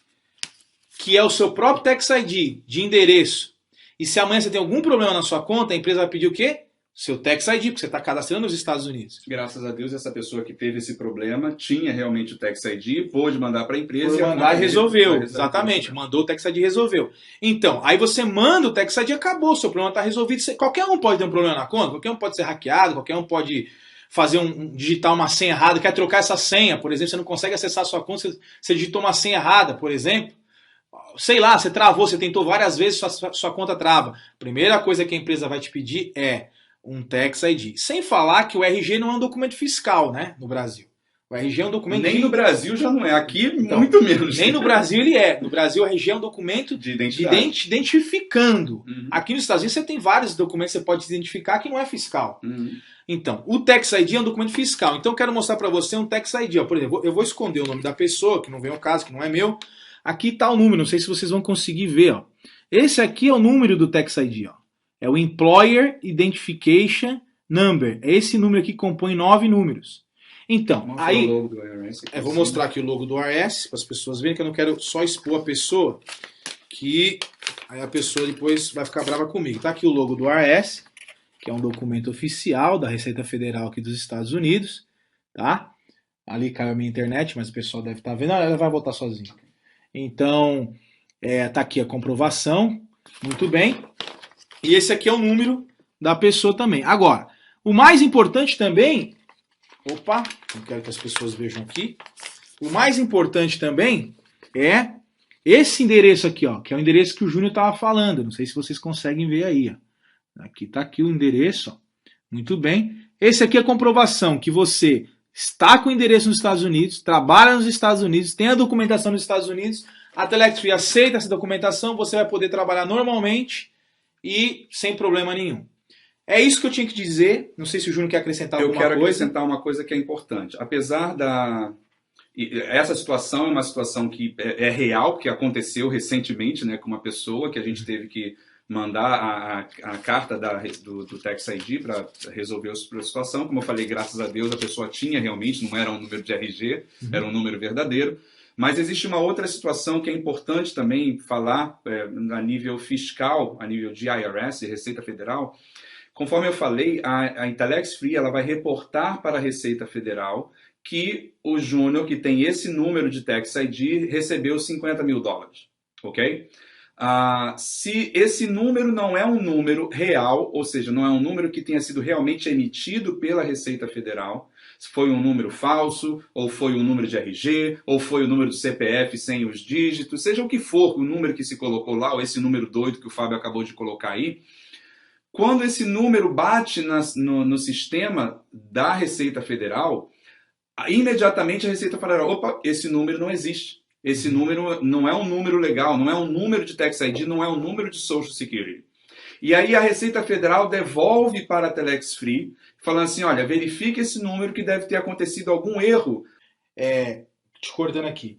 que é o seu próprio Tax ID de endereço, e se amanhã você tem algum problema na sua conta, a empresa vai pedir o quê? Seu Tax ID, porque você está cadastrando nos Estados Unidos. Graças a Deus, essa pessoa que teve esse problema tinha realmente o Tax ID, pôde mandar para a empresa. Pôde mandar e resolveu, exatamente. Mandou o Tax ID e resolveu. Então, aí você manda o Tax ID e acabou, seu problema está resolvido. Qualquer um pode ter um problema na conta, qualquer um pode ser hackeado, qualquer um pode digitar uma senha errada, quer trocar essa senha, por exemplo, você não consegue acessar a sua conta, você digitou uma senha errada, por exemplo. Sei lá, você travou, você tentou várias vezes, sua conta trava. Primeira coisa que a empresa vai te pedir é um Tax ID. Sem falar que o RG não é um documento fiscal, né, no Brasil. O RG é um documento... Nem no Brasil já não é. Aqui, então, muito menos. Nem no Brasil ele é. No Brasil, o RG é um documento de identidade. Identificando. Uhum. Aqui nos Estados Unidos você tem vários documentos que você pode identificar que não é fiscal. Uhum. Então, o Tax ID é um documento fiscal. Então, eu quero mostrar para você um Tax ID. Ó. Por exemplo, eu vou esconder o nome da pessoa, que não vem ao caso, que não é meu. Aqui está o número, não sei se vocês vão conseguir ver. Ó. Esse aqui é o número do Tax ID. Ó. É o Employer Identification Number. É esse número aqui que compõe 9 números. Então, Mostra aí... o logo do IRS aqui vou mostrar aqui o logo do IRS, para as pessoas verem, que eu não quero só expor a pessoa, que aí a pessoa depois vai ficar brava comigo. Tá aqui o logo do IRS, que é um documento oficial da Receita Federal aqui dos Estados Unidos, tá? Ali caiu a minha internet, mas o pessoal deve estar vendo. Ela vai voltar sozinha. Então, tá aqui a comprovação, muito bem. E esse aqui é o número da pessoa também. Agora, o mais importante também... Opa, não quero que as pessoas vejam aqui. O mais importante também é esse endereço aqui, ó, que é o endereço que o Júnior estava falando. Não sei se vocês conseguem ver aí. Ó. Aqui está aqui o endereço. Ó. Muito bem. Esse aqui é a comprovação que você está com o endereço nos Estados Unidos, trabalha nos Estados Unidos, tem a documentação nos Estados Unidos, a Telex Free aceita essa documentação, você vai poder trabalhar normalmente e sem problema nenhum. É isso que eu tinha que dizer. Não sei se o Júnior quer acrescentar alguma coisa. Eu quero acrescentar uma coisa que é importante. Apesar da... Essa situação é uma situação que é real, que aconteceu recentemente, né, com uma pessoa que a gente teve que mandar a carta do Tax ID para resolver a situação. Como eu falei, graças a Deus a pessoa tinha realmente, não era um número de RG, era um número verdadeiro. Mas existe uma outra situação que é importante também falar a nível fiscal, a nível de IRS, Receita Federal. Conforme eu falei, a Telex Free ela vai reportar para a Receita Federal que o Júnior, que tem esse número de Tax ID, recebeu $50 mil, ok? Se esse número não é um número real, ou seja, não é um número que tenha sido realmente emitido pela Receita Federal, se foi um número falso, ou foi um número de RG, ou foi o número do CPF sem os dígitos, seja o que for o número que se colocou lá, ou esse número doido que o Fábio acabou de colocar aí, quando esse número bate no sistema da Receita Federal, imediatamente a Receita Federal, opa, esse número não existe. Esse número não é um número legal, não é um número de Tax ID, não é um número de Social Security. E aí a Receita Federal devolve para a Telex Free, falando assim, olha, verifique esse número que deve ter acontecido algum erro. Te cortando aqui.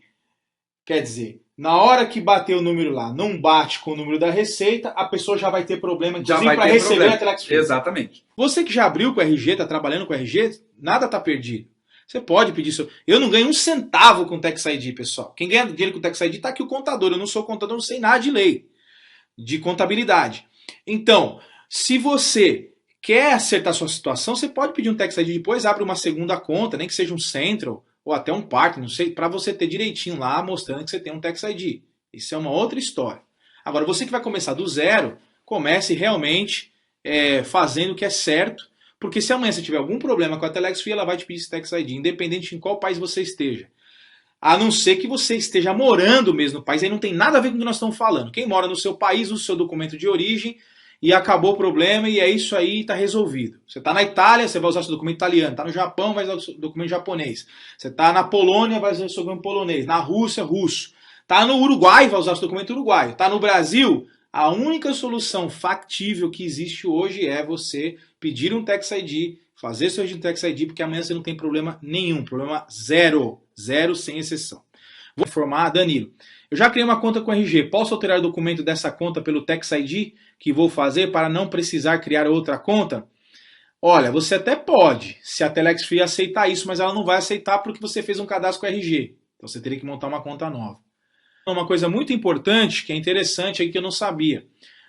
Quer dizer, na hora que bater o número lá, não bate com o número da Receita, a pessoa já vai ter problema de para receber a Telex Free. Exatamente. Você que já abriu com o RG, está trabalhando com o RG, nada está perdido. Você pode pedir isso. Eu não ganho um centavo com o Tax ID, pessoal. Quem ganha dinheiro com o Tax ID está aqui o contador. Eu não sou contador, não sei nada de lei, de contabilidade. Então, se você quer acertar a sua situação, você pode pedir um Tax ID depois, abre uma segunda conta, nem que seja um Central ou até um Partner, não sei, para você ter direitinho lá mostrando que você tem um Tax ID. Isso é uma outra história. Agora, você que vai começar do zero, comece realmente fazendo o que é certo, porque se amanhã você tiver algum problema com a Telex Free, ela vai te pedir esse Tax ID, independente de em qual país você esteja. A não ser que você esteja morando mesmo no país, aí não tem nada a ver com o que nós estamos falando. Quem mora no seu país, usa o seu documento de origem e acabou o problema e é isso aí, está resolvido. Você está na Itália, você vai usar o seu documento italiano. Está no Japão, vai usar o seu documento japonês. Você está na Polônia, vai usar o seu documento polonês. Na Rússia, russo. Está no Uruguai, vai usar o seu documento uruguaio. Está no Brasil, a única solução factível que existe hoje é você pedir um Tax ID, fazer seu registro Tax ID, porque amanhã você não tem problema nenhum. Problema zero. Zero sem exceção. Vou informar, Danilo. Eu já criei uma conta com RG. Posso alterar o documento dessa conta pelo Tax ID que vou fazer para não precisar criar outra conta? Olha, você até pode, se a Telex Free aceitar isso, mas ela não vai aceitar porque você fez um cadastro com RG. Então você teria que montar uma conta nova. Uma coisa muito importante, que é interessante aí que eu não sabia.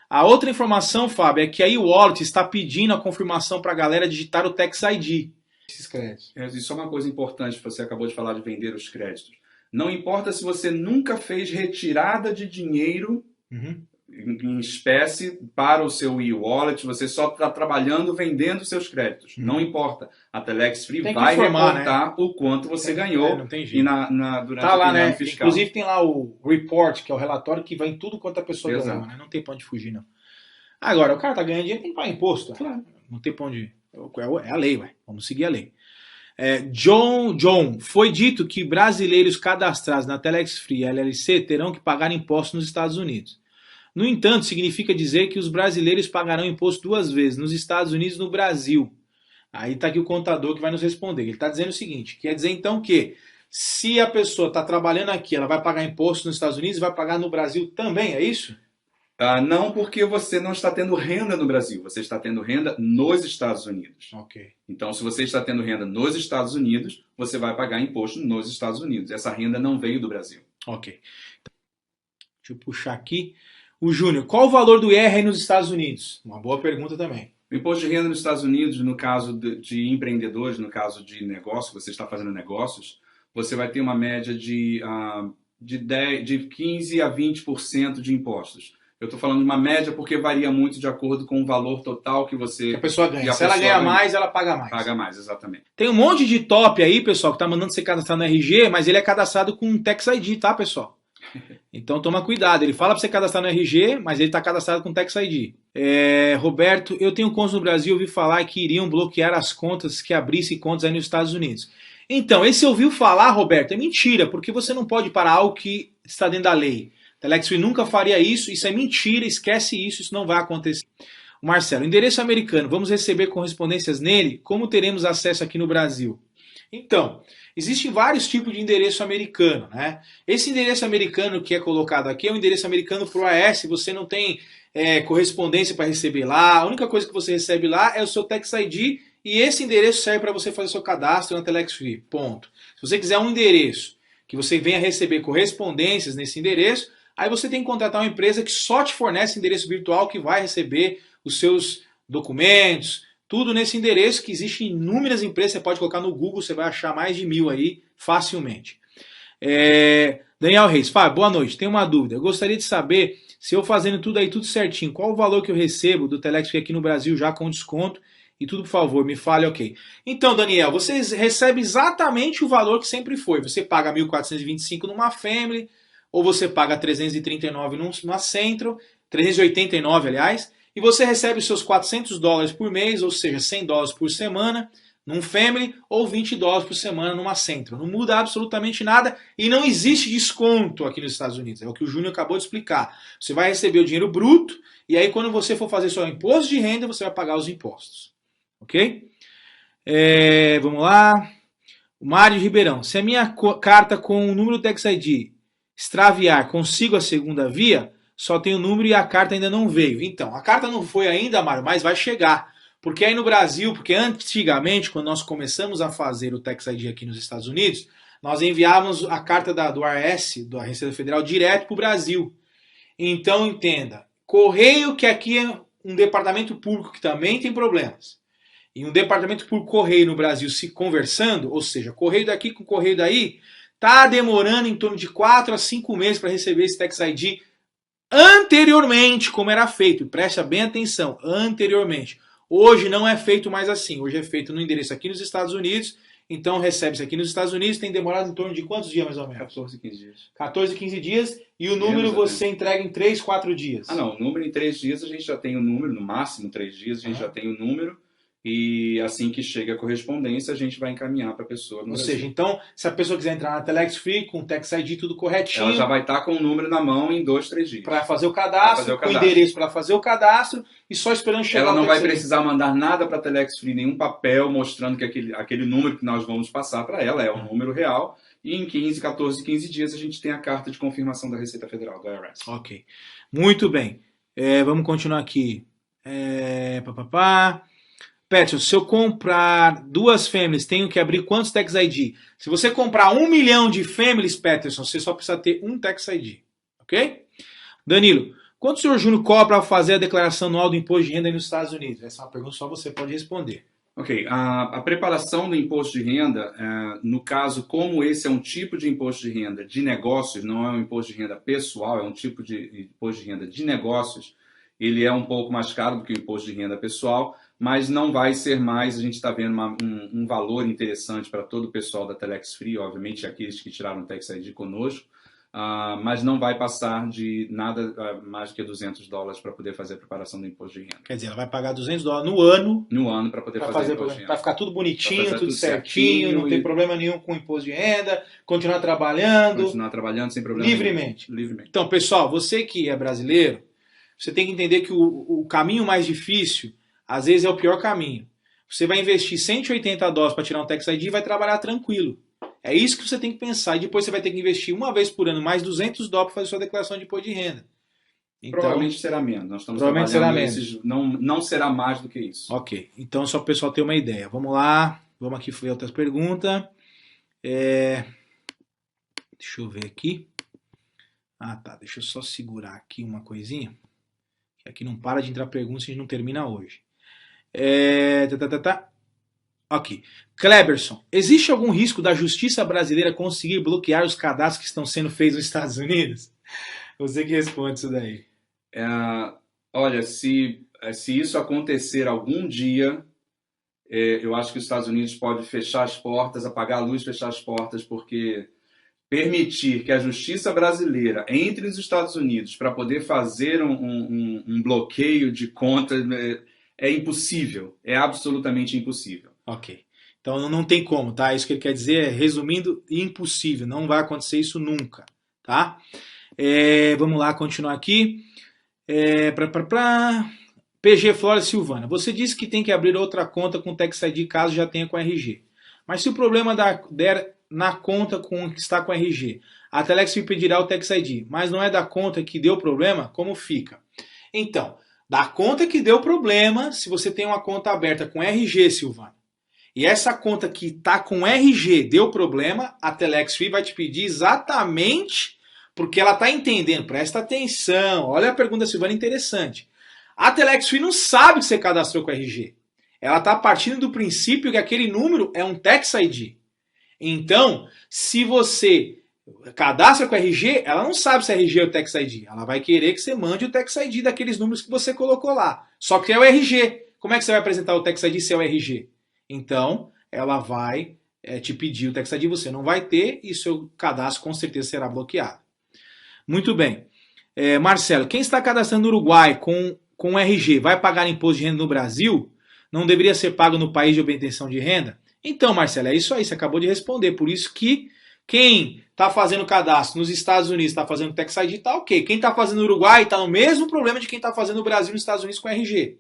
A outra informação, Fábio, é que a e-wallet está pedindo a confirmação para a galera digitar o Tax ID. Esses créditos. Isso é uma coisa importante, você acabou de falar de vender os créditos. Não importa se você nunca fez retirada de dinheiro em espécie para o seu e-wallet, você só está trabalhando vendendo seus créditos. Não importa. A Telex Free vai reportar, né, o quanto você ganhou não tem jeito. Durante tá lá, o né? fiscal. Inclusive tem lá o report, que é o relatório que vai em tudo quanto a pessoa ganhou. Né? Não tem pra onde fugir, não. Agora, o cara tá ganhando dinheiro, tem que pagar imposto. Claro. Não tem pra onde... É a lei, ué. Vamos seguir a lei. John, foi dito que brasileiros cadastrados na Telex Free LLC terão que pagar impostos nos Estados Unidos. No entanto, significa dizer que os brasileiros pagarão imposto 2 vezes, nos Estados Unidos e no Brasil. Aí está aqui o contador que vai nos responder. Ele está dizendo o seguinte, quer dizer então que se a pessoa está trabalhando aqui, ela vai pagar imposto nos Estados Unidos e vai pagar no Brasil também, é isso? Não, porque você não está tendo renda no Brasil, você está tendo renda nos Estados Unidos. Ok. Então, se você está tendo renda nos Estados Unidos, você vai pagar imposto nos Estados Unidos. Essa renda não veio do Brasil. Ok. Deixa eu puxar aqui. O Júnior, qual o valor do IR aí nos Estados Unidos? Uma boa pergunta também. O imposto de renda nos Estados Unidos, no caso de empreendedores, no caso de negócio, você está fazendo negócios, você vai ter uma média de 15% a 20% de impostos. Eu estou falando de uma média porque varia muito de acordo com o valor total que a pessoa ganha. Se ela ganha mais, ela paga mais. Paga mais, exatamente. Tem um monte de top aí, pessoal, que tá mandando você cadastrar no RG, mas ele é cadastrado com Tax ID, tá, pessoal? Então toma cuidado. Ele fala para você cadastrar no RG, mas ele está cadastrado com Tax ID. Roberto, eu tenho contas no Brasil e ouvi falar que iriam bloquear as contas que abrissem contas aí nos Estados Unidos. Então, esse ouviu falar, Roberto, é mentira, porque você não pode parar algo que está dentro da lei. Telex Free nunca faria isso é mentira, esquece isso não vai acontecer. O Marcelo, endereço americano, vamos receber correspondências nele? Como teremos acesso aqui no Brasil? Então, existem vários tipos de endereço americano, né? Esse endereço americano que é colocado aqui é um endereço americano para o AS, você não tem correspondência para receber lá, a única coisa que você recebe lá é o seu Tax ID e esse endereço serve para você fazer seu cadastro na Telex Free, ponto. Se você quiser um endereço que você venha receber correspondências nesse endereço, aí você tem que contratar uma empresa que só te fornece endereço virtual que vai receber os seus documentos, tudo nesse endereço que existe inúmeras empresas, você pode colocar no Google, você vai achar mais de 1000 aí facilmente. Daniel Reis, Fábio, boa noite, tenho uma dúvida, eu gostaria de saber se eu fazendo tudo aí, tudo certinho, qual o valor que eu recebo do Telex Free aqui no Brasil já com desconto e tudo, por favor, me fale, ok. Então, Daniel, você recebe exatamente o valor que sempre foi, você paga 1.425 numa Family, ou você paga 339 numa Centro, 389, aliás, e você recebe os seus $400 por mês, ou seja, $100 por semana, num Family, ou $20 por semana numa Centro. Não muda absolutamente nada e não existe desconto aqui nos Estados Unidos. É o que o Júnior acabou de explicar. Você vai receber o dinheiro bruto, e aí quando você for fazer seu imposto de renda, você vai pagar os impostos. Ok? Vamos lá. O Mário Ribeirão. Se a minha carta com o número do Tax ID extraviar, consigo a segunda via, só tem o número e a carta ainda não veio. Então, a carta não foi ainda, Mário, mas vai chegar. Porque aí no Brasil, porque antigamente, quando nós começamos a fazer o Tax ID aqui nos Estados Unidos, nós enviávamos a carta do IRS, da Receita Federal, direto para o Brasil. Então, entenda, Correio, que aqui é um departamento público que também tem problemas, e um departamento por correio no Brasil se conversando, ou seja, correio daqui com correio daí, está demorando em torno de 4 a 5 meses para receber esse Tax ID anteriormente, como era feito. Preste bem atenção, anteriormente. Hoje não é feito mais assim. Hoje é feito no endereço aqui nos Estados Unidos, então recebe-se aqui nos Estados Unidos, tem demorado em torno de quantos dias mais ou menos? 14, 15 dias. 14, 15 dias, e o número você entrega em 3, 4 dias. Não, o número em 3 dias a gente já tem o número, no máximo 3 dias a gente já tem o número, e assim que chega a correspondência, a gente vai encaminhar para a pessoa. Ou seja, então, se a pessoa quiser entrar na Telex Free com o Tax ID tudo corretinho, ela já vai estar com o número na mão em 2, 3 dias. Para fazer o cadastro, com o endereço para fazer o cadastro, e só esperando chegar. Ela não vai precisar mandar nada para a Telex Free, nenhum papel mostrando que aquele número que nós vamos passar para ela é o número real. E em 14, 15 dias a gente tem a carta de confirmação da Receita Federal, do IRS. Ok. Muito bem. Vamos continuar aqui. Peterson, se eu comprar 2 families, tenho que abrir quantos Tax ID? Se você comprar 1 milhão de families, Peterson, você só precisa ter um Tax ID. Ok? Danilo, quanto o senhor Júnior cobra ao fazer a declaração anual do imposto de renda aí nos Estados Unidos? Essa é uma pergunta que só você pode responder. Ok, a preparação do imposto de renda, no caso, como esse é um tipo de imposto de renda de negócios, não é um imposto de renda pessoal, é um tipo de imposto de renda de negócios, ele é um pouco mais caro do que o imposto de renda pessoal, mas não vai ser mais, a gente está vendo um valor interessante para todo o pessoal da Telex Free, obviamente aqueles que tiraram o Tax ID conosco, mas não vai passar de nada mais do que $200 para poder fazer a preparação do imposto de renda. Quer dizer, ela vai pagar $200 no ano. No ano para poder fazer o imposto de renda. Para ficar tudo bonitinho, tudo certinho, certinho, não tem problema nenhum com o imposto de renda, continuar trabalhando. Continuar trabalhando sem problema livremente. Livremente. Então, pessoal, você que é brasileiro, você tem que entender que o caminho mais difícil, às vezes, é o pior caminho. Você vai investir $180 para tirar um Tax ID e vai trabalhar tranquilo. É isso que você tem que pensar. E depois você vai ter que investir uma vez por ano mais $200 para fazer sua declaração de imposto de renda. Então, provavelmente será menos. Nós estamos provavelmente será menos. Não será mais do que isso. Ok. Então, só para o pessoal ter uma ideia. Vamos lá. Vamos aqui ver outras perguntas. Deixa eu ver aqui. Ah, tá. Deixa eu só segurar aqui uma coisinha. Que aqui não para de entrar perguntas e a gente não termina hoje. Ok. Kleberson, existe algum risco da justiça brasileira conseguir bloquear os cadastros que estão sendo feitos nos Estados Unidos? Você que responde isso daí. Olha, se isso acontecer algum dia, eu acho que os Estados Unidos podem fechar as portas, apagar a luz, fechar as portas, porque permitir que a justiça brasileira entre nos Estados Unidos para poder fazer um bloqueio de conta é impossível, é absolutamente impossível. Ok. Então não tem como, tá? Isso que ele quer dizer é, resumindo, impossível. Não vai acontecer isso nunca, tá? Vamos lá, continuar aqui. PG Flores Silvana. Você disse que tem que abrir outra conta com Tax ID caso já tenha com RG. Mas se o problema der na conta que está com RG, a Telex pedirá o Tax ID, mas não é da conta que deu problema, como fica? Então, da conta que deu problema, se você tem uma conta aberta com RG, Silvana, e essa conta que está com RG deu problema, a Telex Free vai te pedir exatamente porque ela está entendendo. Presta atenção, olha a pergunta da Silvana interessante. A Telex Free não sabe que você cadastrou com RG. Ela está partindo do princípio que aquele número é um Tax ID. Então, se você cadastra com RG, ela não sabe se RG é o Tax ID. Ela vai querer que você mande o Tax ID daqueles números que você colocou lá. Só que é o RG. Como é que você vai apresentar o Tax ID se é o RG? Então, ela vai te pedir o Tax ID, você não vai ter e seu cadastro com certeza será bloqueado. Muito bem. Marcelo, quem está cadastrando no Uruguai com RG vai pagar imposto de renda no Brasil? Não deveria ser pago no país de obtenção de renda? Então, Marcelo, é isso aí, você acabou de responder. Por isso que quem está fazendo cadastro nos Estados Unidos está fazendo Tax ID, está ok. Quem está fazendo no Uruguai está no mesmo problema de quem está fazendo no Brasil e nos Estados Unidos com RG.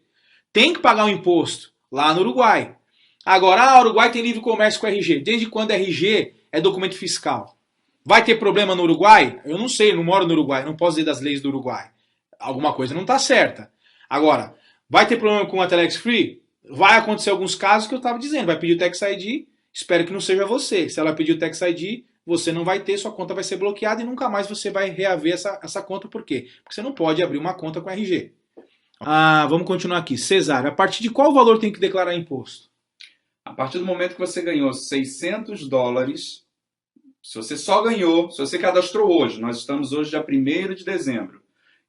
Tem que pagar o imposto lá no Uruguai. Agora, o Uruguai tem livre comércio com RG. Desde quando RG é documento fiscal? Vai ter problema no Uruguai? Eu não sei, eu não moro no Uruguai, não posso dizer das leis do Uruguai. Alguma coisa não está certa. Agora, vai ter problema com a Telex Free? Vai acontecer alguns casos que eu estava dizendo. Vai pedir o Tax ID, espero que não seja você. Se ela pedir o Tax ID, você não vai ter, sua conta vai ser bloqueada e nunca mais você vai reaver essa conta. Por quê? Porque você não pode abrir uma conta com RG. Vamos continuar aqui. Cesário, a partir de qual valor tem que declarar imposto? A partir do momento que você ganhou $600, se você só ganhou, se você cadastrou hoje, nós estamos hoje dia 1º de dezembro,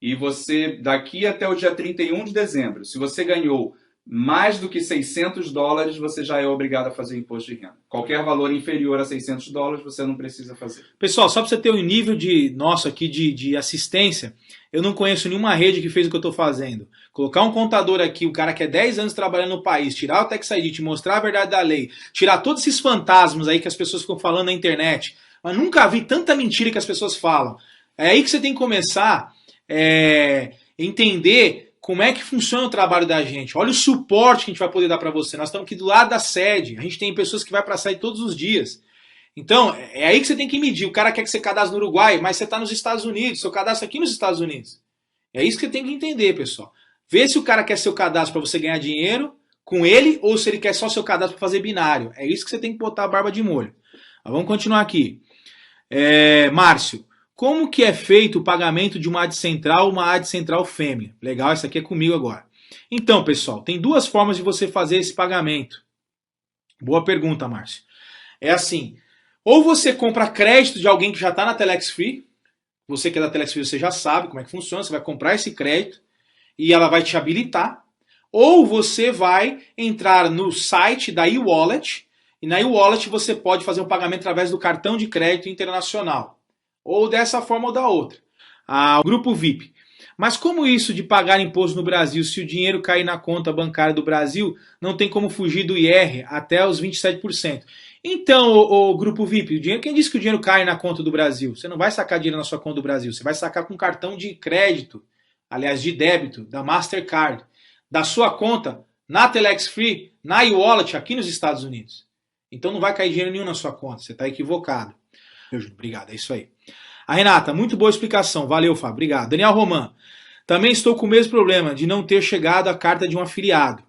e você, daqui até o dia 31 de dezembro, se você ganhou mais do que $600, você já é obrigado a fazer imposto de renda. Qualquer valor inferior a $600, você não precisa fazer. Pessoal, só para você ter um nível nosso aqui de assistência, eu não conheço nenhuma rede que fez o que eu estou fazendo. Colocar um contador aqui, o cara que é 10 anos trabalhando no país, tirar o Tax ID, te mostrar a verdade da lei, tirar todos esses fantasmas aí que as pessoas ficam falando na internet. Mas nunca vi tanta mentira que as pessoas falam. É aí que você tem que começar a entender como é que funciona o trabalho da gente. Olha o suporte que a gente vai poder dar para você. Nós estamos aqui do lado da sede. A gente tem pessoas que vão para a sede todos os dias. Então, é aí que você tem que medir. O cara quer que você cadastre no Uruguai, mas você está nos Estados Unidos. Seu cadastro aqui nos Estados Unidos. É isso que você tem que entender, pessoal. Vê se o cara quer seu cadastro para você ganhar dinheiro com ele ou se ele quer só seu cadastro para fazer binário. É isso que você tem que botar a barba de molho. Mas vamos continuar aqui. Márcio, como que é feito o pagamento de uma AD central ou uma AD central fêmea? Legal, essa aqui é comigo agora. Então, pessoal, tem duas formas de você fazer esse pagamento. Boa pergunta, Márcio. É assim, ou você compra crédito de alguém que já está na Telex Free, você que é da Telex Free, você já sabe como é que funciona, você vai comprar esse crédito e ela vai te habilitar, ou você vai entrar no site da eWallet, e na eWallet você pode fazer um pagamento através do cartão de crédito internacional. ou dessa forma ou da outra. O grupo VIP. Mas como isso de pagar imposto no Brasil, se o dinheiro cair na conta bancária do Brasil, não tem como fugir do IR até os 27%. Então, o grupo VIP, quem disse que o dinheiro cai na conta do Brasil? Você não vai sacar dinheiro na sua conta do Brasil, você vai sacar com cartão de crédito, aliás, de débito, da Mastercard, da sua conta na Telex Free, na e-wallet aqui nos Estados Unidos. Então não vai cair dinheiro nenhum na sua conta, você está equivocado. Meu Júnior, obrigado, é isso aí. A Renata, muito boa explicação, valeu, Fábio, obrigado. Daniel Roman, também estou com o mesmo problema de não ter chegado a carta de um afiliado.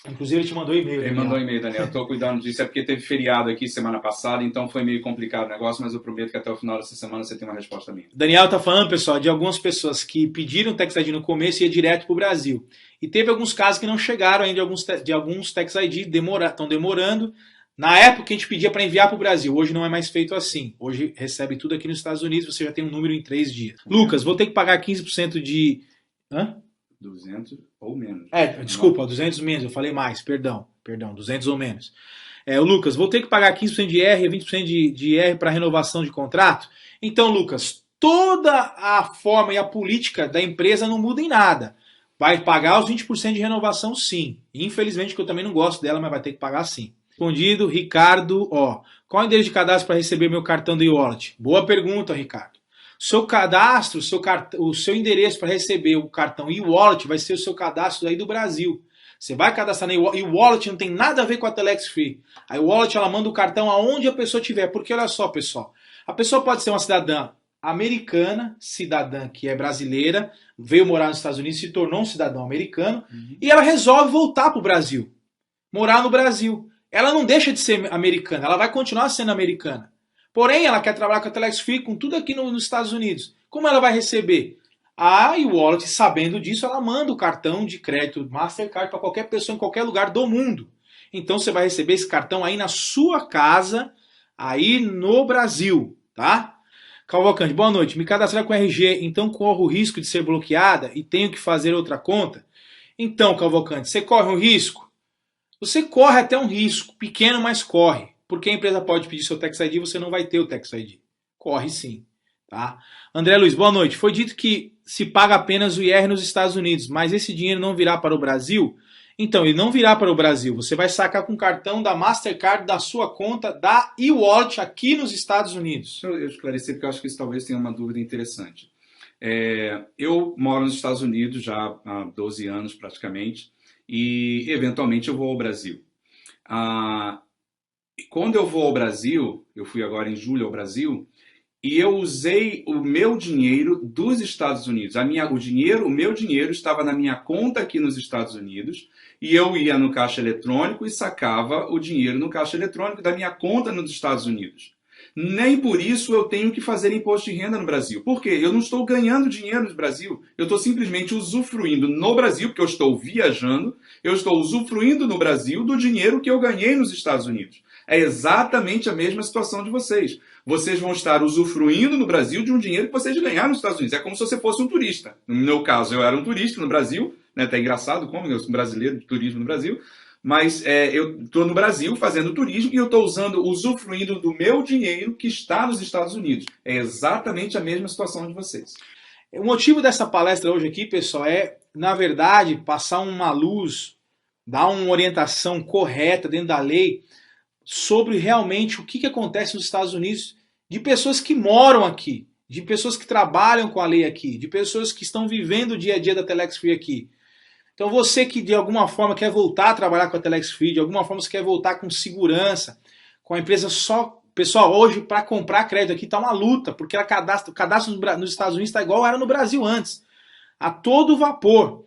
Inclusive ele te mandou e-mail. Ele mandou e-mail, Daniel, estou cuidando disso, é porque teve feriado aqui semana passada, então foi meio complicado o negócio, mas eu prometo que até o final dessa semana você tem uma resposta minha. Daniel tá falando, pessoal, de algumas pessoas que pediram Tax ID no começo e ia direto para o Brasil. E teve alguns casos que não chegaram ainda de alguns Tax ID, estão demorando. Na época a gente pedia para enviar para o Brasil, hoje não é mais feito assim. Hoje recebe tudo aqui nos Estados Unidos, você já tem um número em 3 dias. Lucas, vou ter que pagar 15% de... 200 ou menos. Desculpa, 200 menos, eu falei mais, perdão, 200 ou menos. O Lucas, vou ter que pagar 15% de IR e 20% de IR para renovação de contrato? Então, Lucas, toda a forma e a política da empresa não muda em nada. Vai pagar os 20% de renovação, sim. Infelizmente, que eu também não gosto dela, mas vai ter que pagar sim. Respondido, Ricardo, qual é o endereço de cadastro para receber meu cartão do e-wallet? Boa pergunta, Ricardo. Seu cadastro, o seu endereço para receber o cartão e-wallet vai ser o seu cadastro aí do Brasil. Você vai cadastrar na e-wallet, não tem nada a ver com a Telex Free. A e-wallet ela manda o cartão aonde a pessoa estiver. Porque olha só, pessoal, a pessoa pode ser uma cidadã americana, cidadã que é brasileira, veio morar nos Estados Unidos, se tornou um cidadão americano, e ela resolve voltar para o Brasil, morar no Brasil. Ela não deixa de ser americana, ela vai continuar sendo americana. Porém, ela quer trabalhar com a Telex Free, com tudo aqui nos Estados Unidos. Como ela vai receber? A e-wallet, sabendo disso, ela manda o cartão de crédito Mastercard para qualquer pessoa em qualquer lugar do mundo. Então você vai receber esse cartão aí na sua casa, aí no Brasil, tá? Cavalcante, boa noite. Me cadastrar com RG, então corro o risco de ser bloqueada e tenho que fazer outra conta? Então, Cavalcante, você corre um risco? Você corre até um risco, pequeno, mas corre. Porque a empresa pode pedir seu Tax ID e você não vai ter o Tax ID. Corre sim. Tá? André Luiz, boa noite. Foi dito que se paga apenas o IR nos Estados Unidos, mas esse dinheiro não virá para o Brasil? Então, ele não virá para o Brasil. Você vai sacar com o cartão da Mastercard da sua conta da e-wallet aqui nos Estados Unidos. Deixa eu esclarecer, porque eu acho que isso talvez tenha uma dúvida interessante. Eu moro nos Estados Unidos já há 12 anos praticamente, e eventualmente eu vou ao Brasil. Quando eu vou ao Brasil, eu fui agora em julho ao Brasil, e eu usei o meu dinheiro dos Estados Unidos. O meu dinheiro estava na minha conta aqui nos Estados Unidos, e eu ia no caixa eletrônico e sacava o dinheiro no caixa eletrônico da minha conta nos Estados Unidos. Nem por isso eu tenho que fazer imposto de renda no Brasil. Por quê? Eu não estou ganhando dinheiro no Brasil. Eu estou simplesmente usufruindo no Brasil, porque eu estou viajando, eu estou usufruindo no Brasil do dinheiro que eu ganhei nos Estados Unidos. É exatamente a mesma situação de vocês. Vocês vão estar usufruindo no Brasil de um dinheiro que vocês ganharam nos Estados Unidos. É como se você fosse um turista. No meu caso, eu era um turista no Brasil, né? Até engraçado como eu sou um brasileiro de turismo no Brasil. Mas eu estou no Brasil fazendo turismo e eu estou usufruindo do meu dinheiro que está nos Estados Unidos. É exatamente a mesma situação de vocês. O motivo dessa palestra hoje aqui, pessoal, é, na verdade, passar uma luz, dar uma orientação correta dentro da lei sobre realmente o que acontece nos Estados Unidos de pessoas que moram aqui, de pessoas que trabalham com a lei aqui, de pessoas que estão vivendo o dia a dia da Telex Free aqui. Então você que de alguma forma quer voltar a trabalhar com a Telex Free, de alguma forma você quer voltar com segurança, com a empresa só... Pessoal, hoje para comprar crédito aqui está uma luta, porque o cadastro nos Estados Unidos está igual era no Brasil antes, a todo vapor.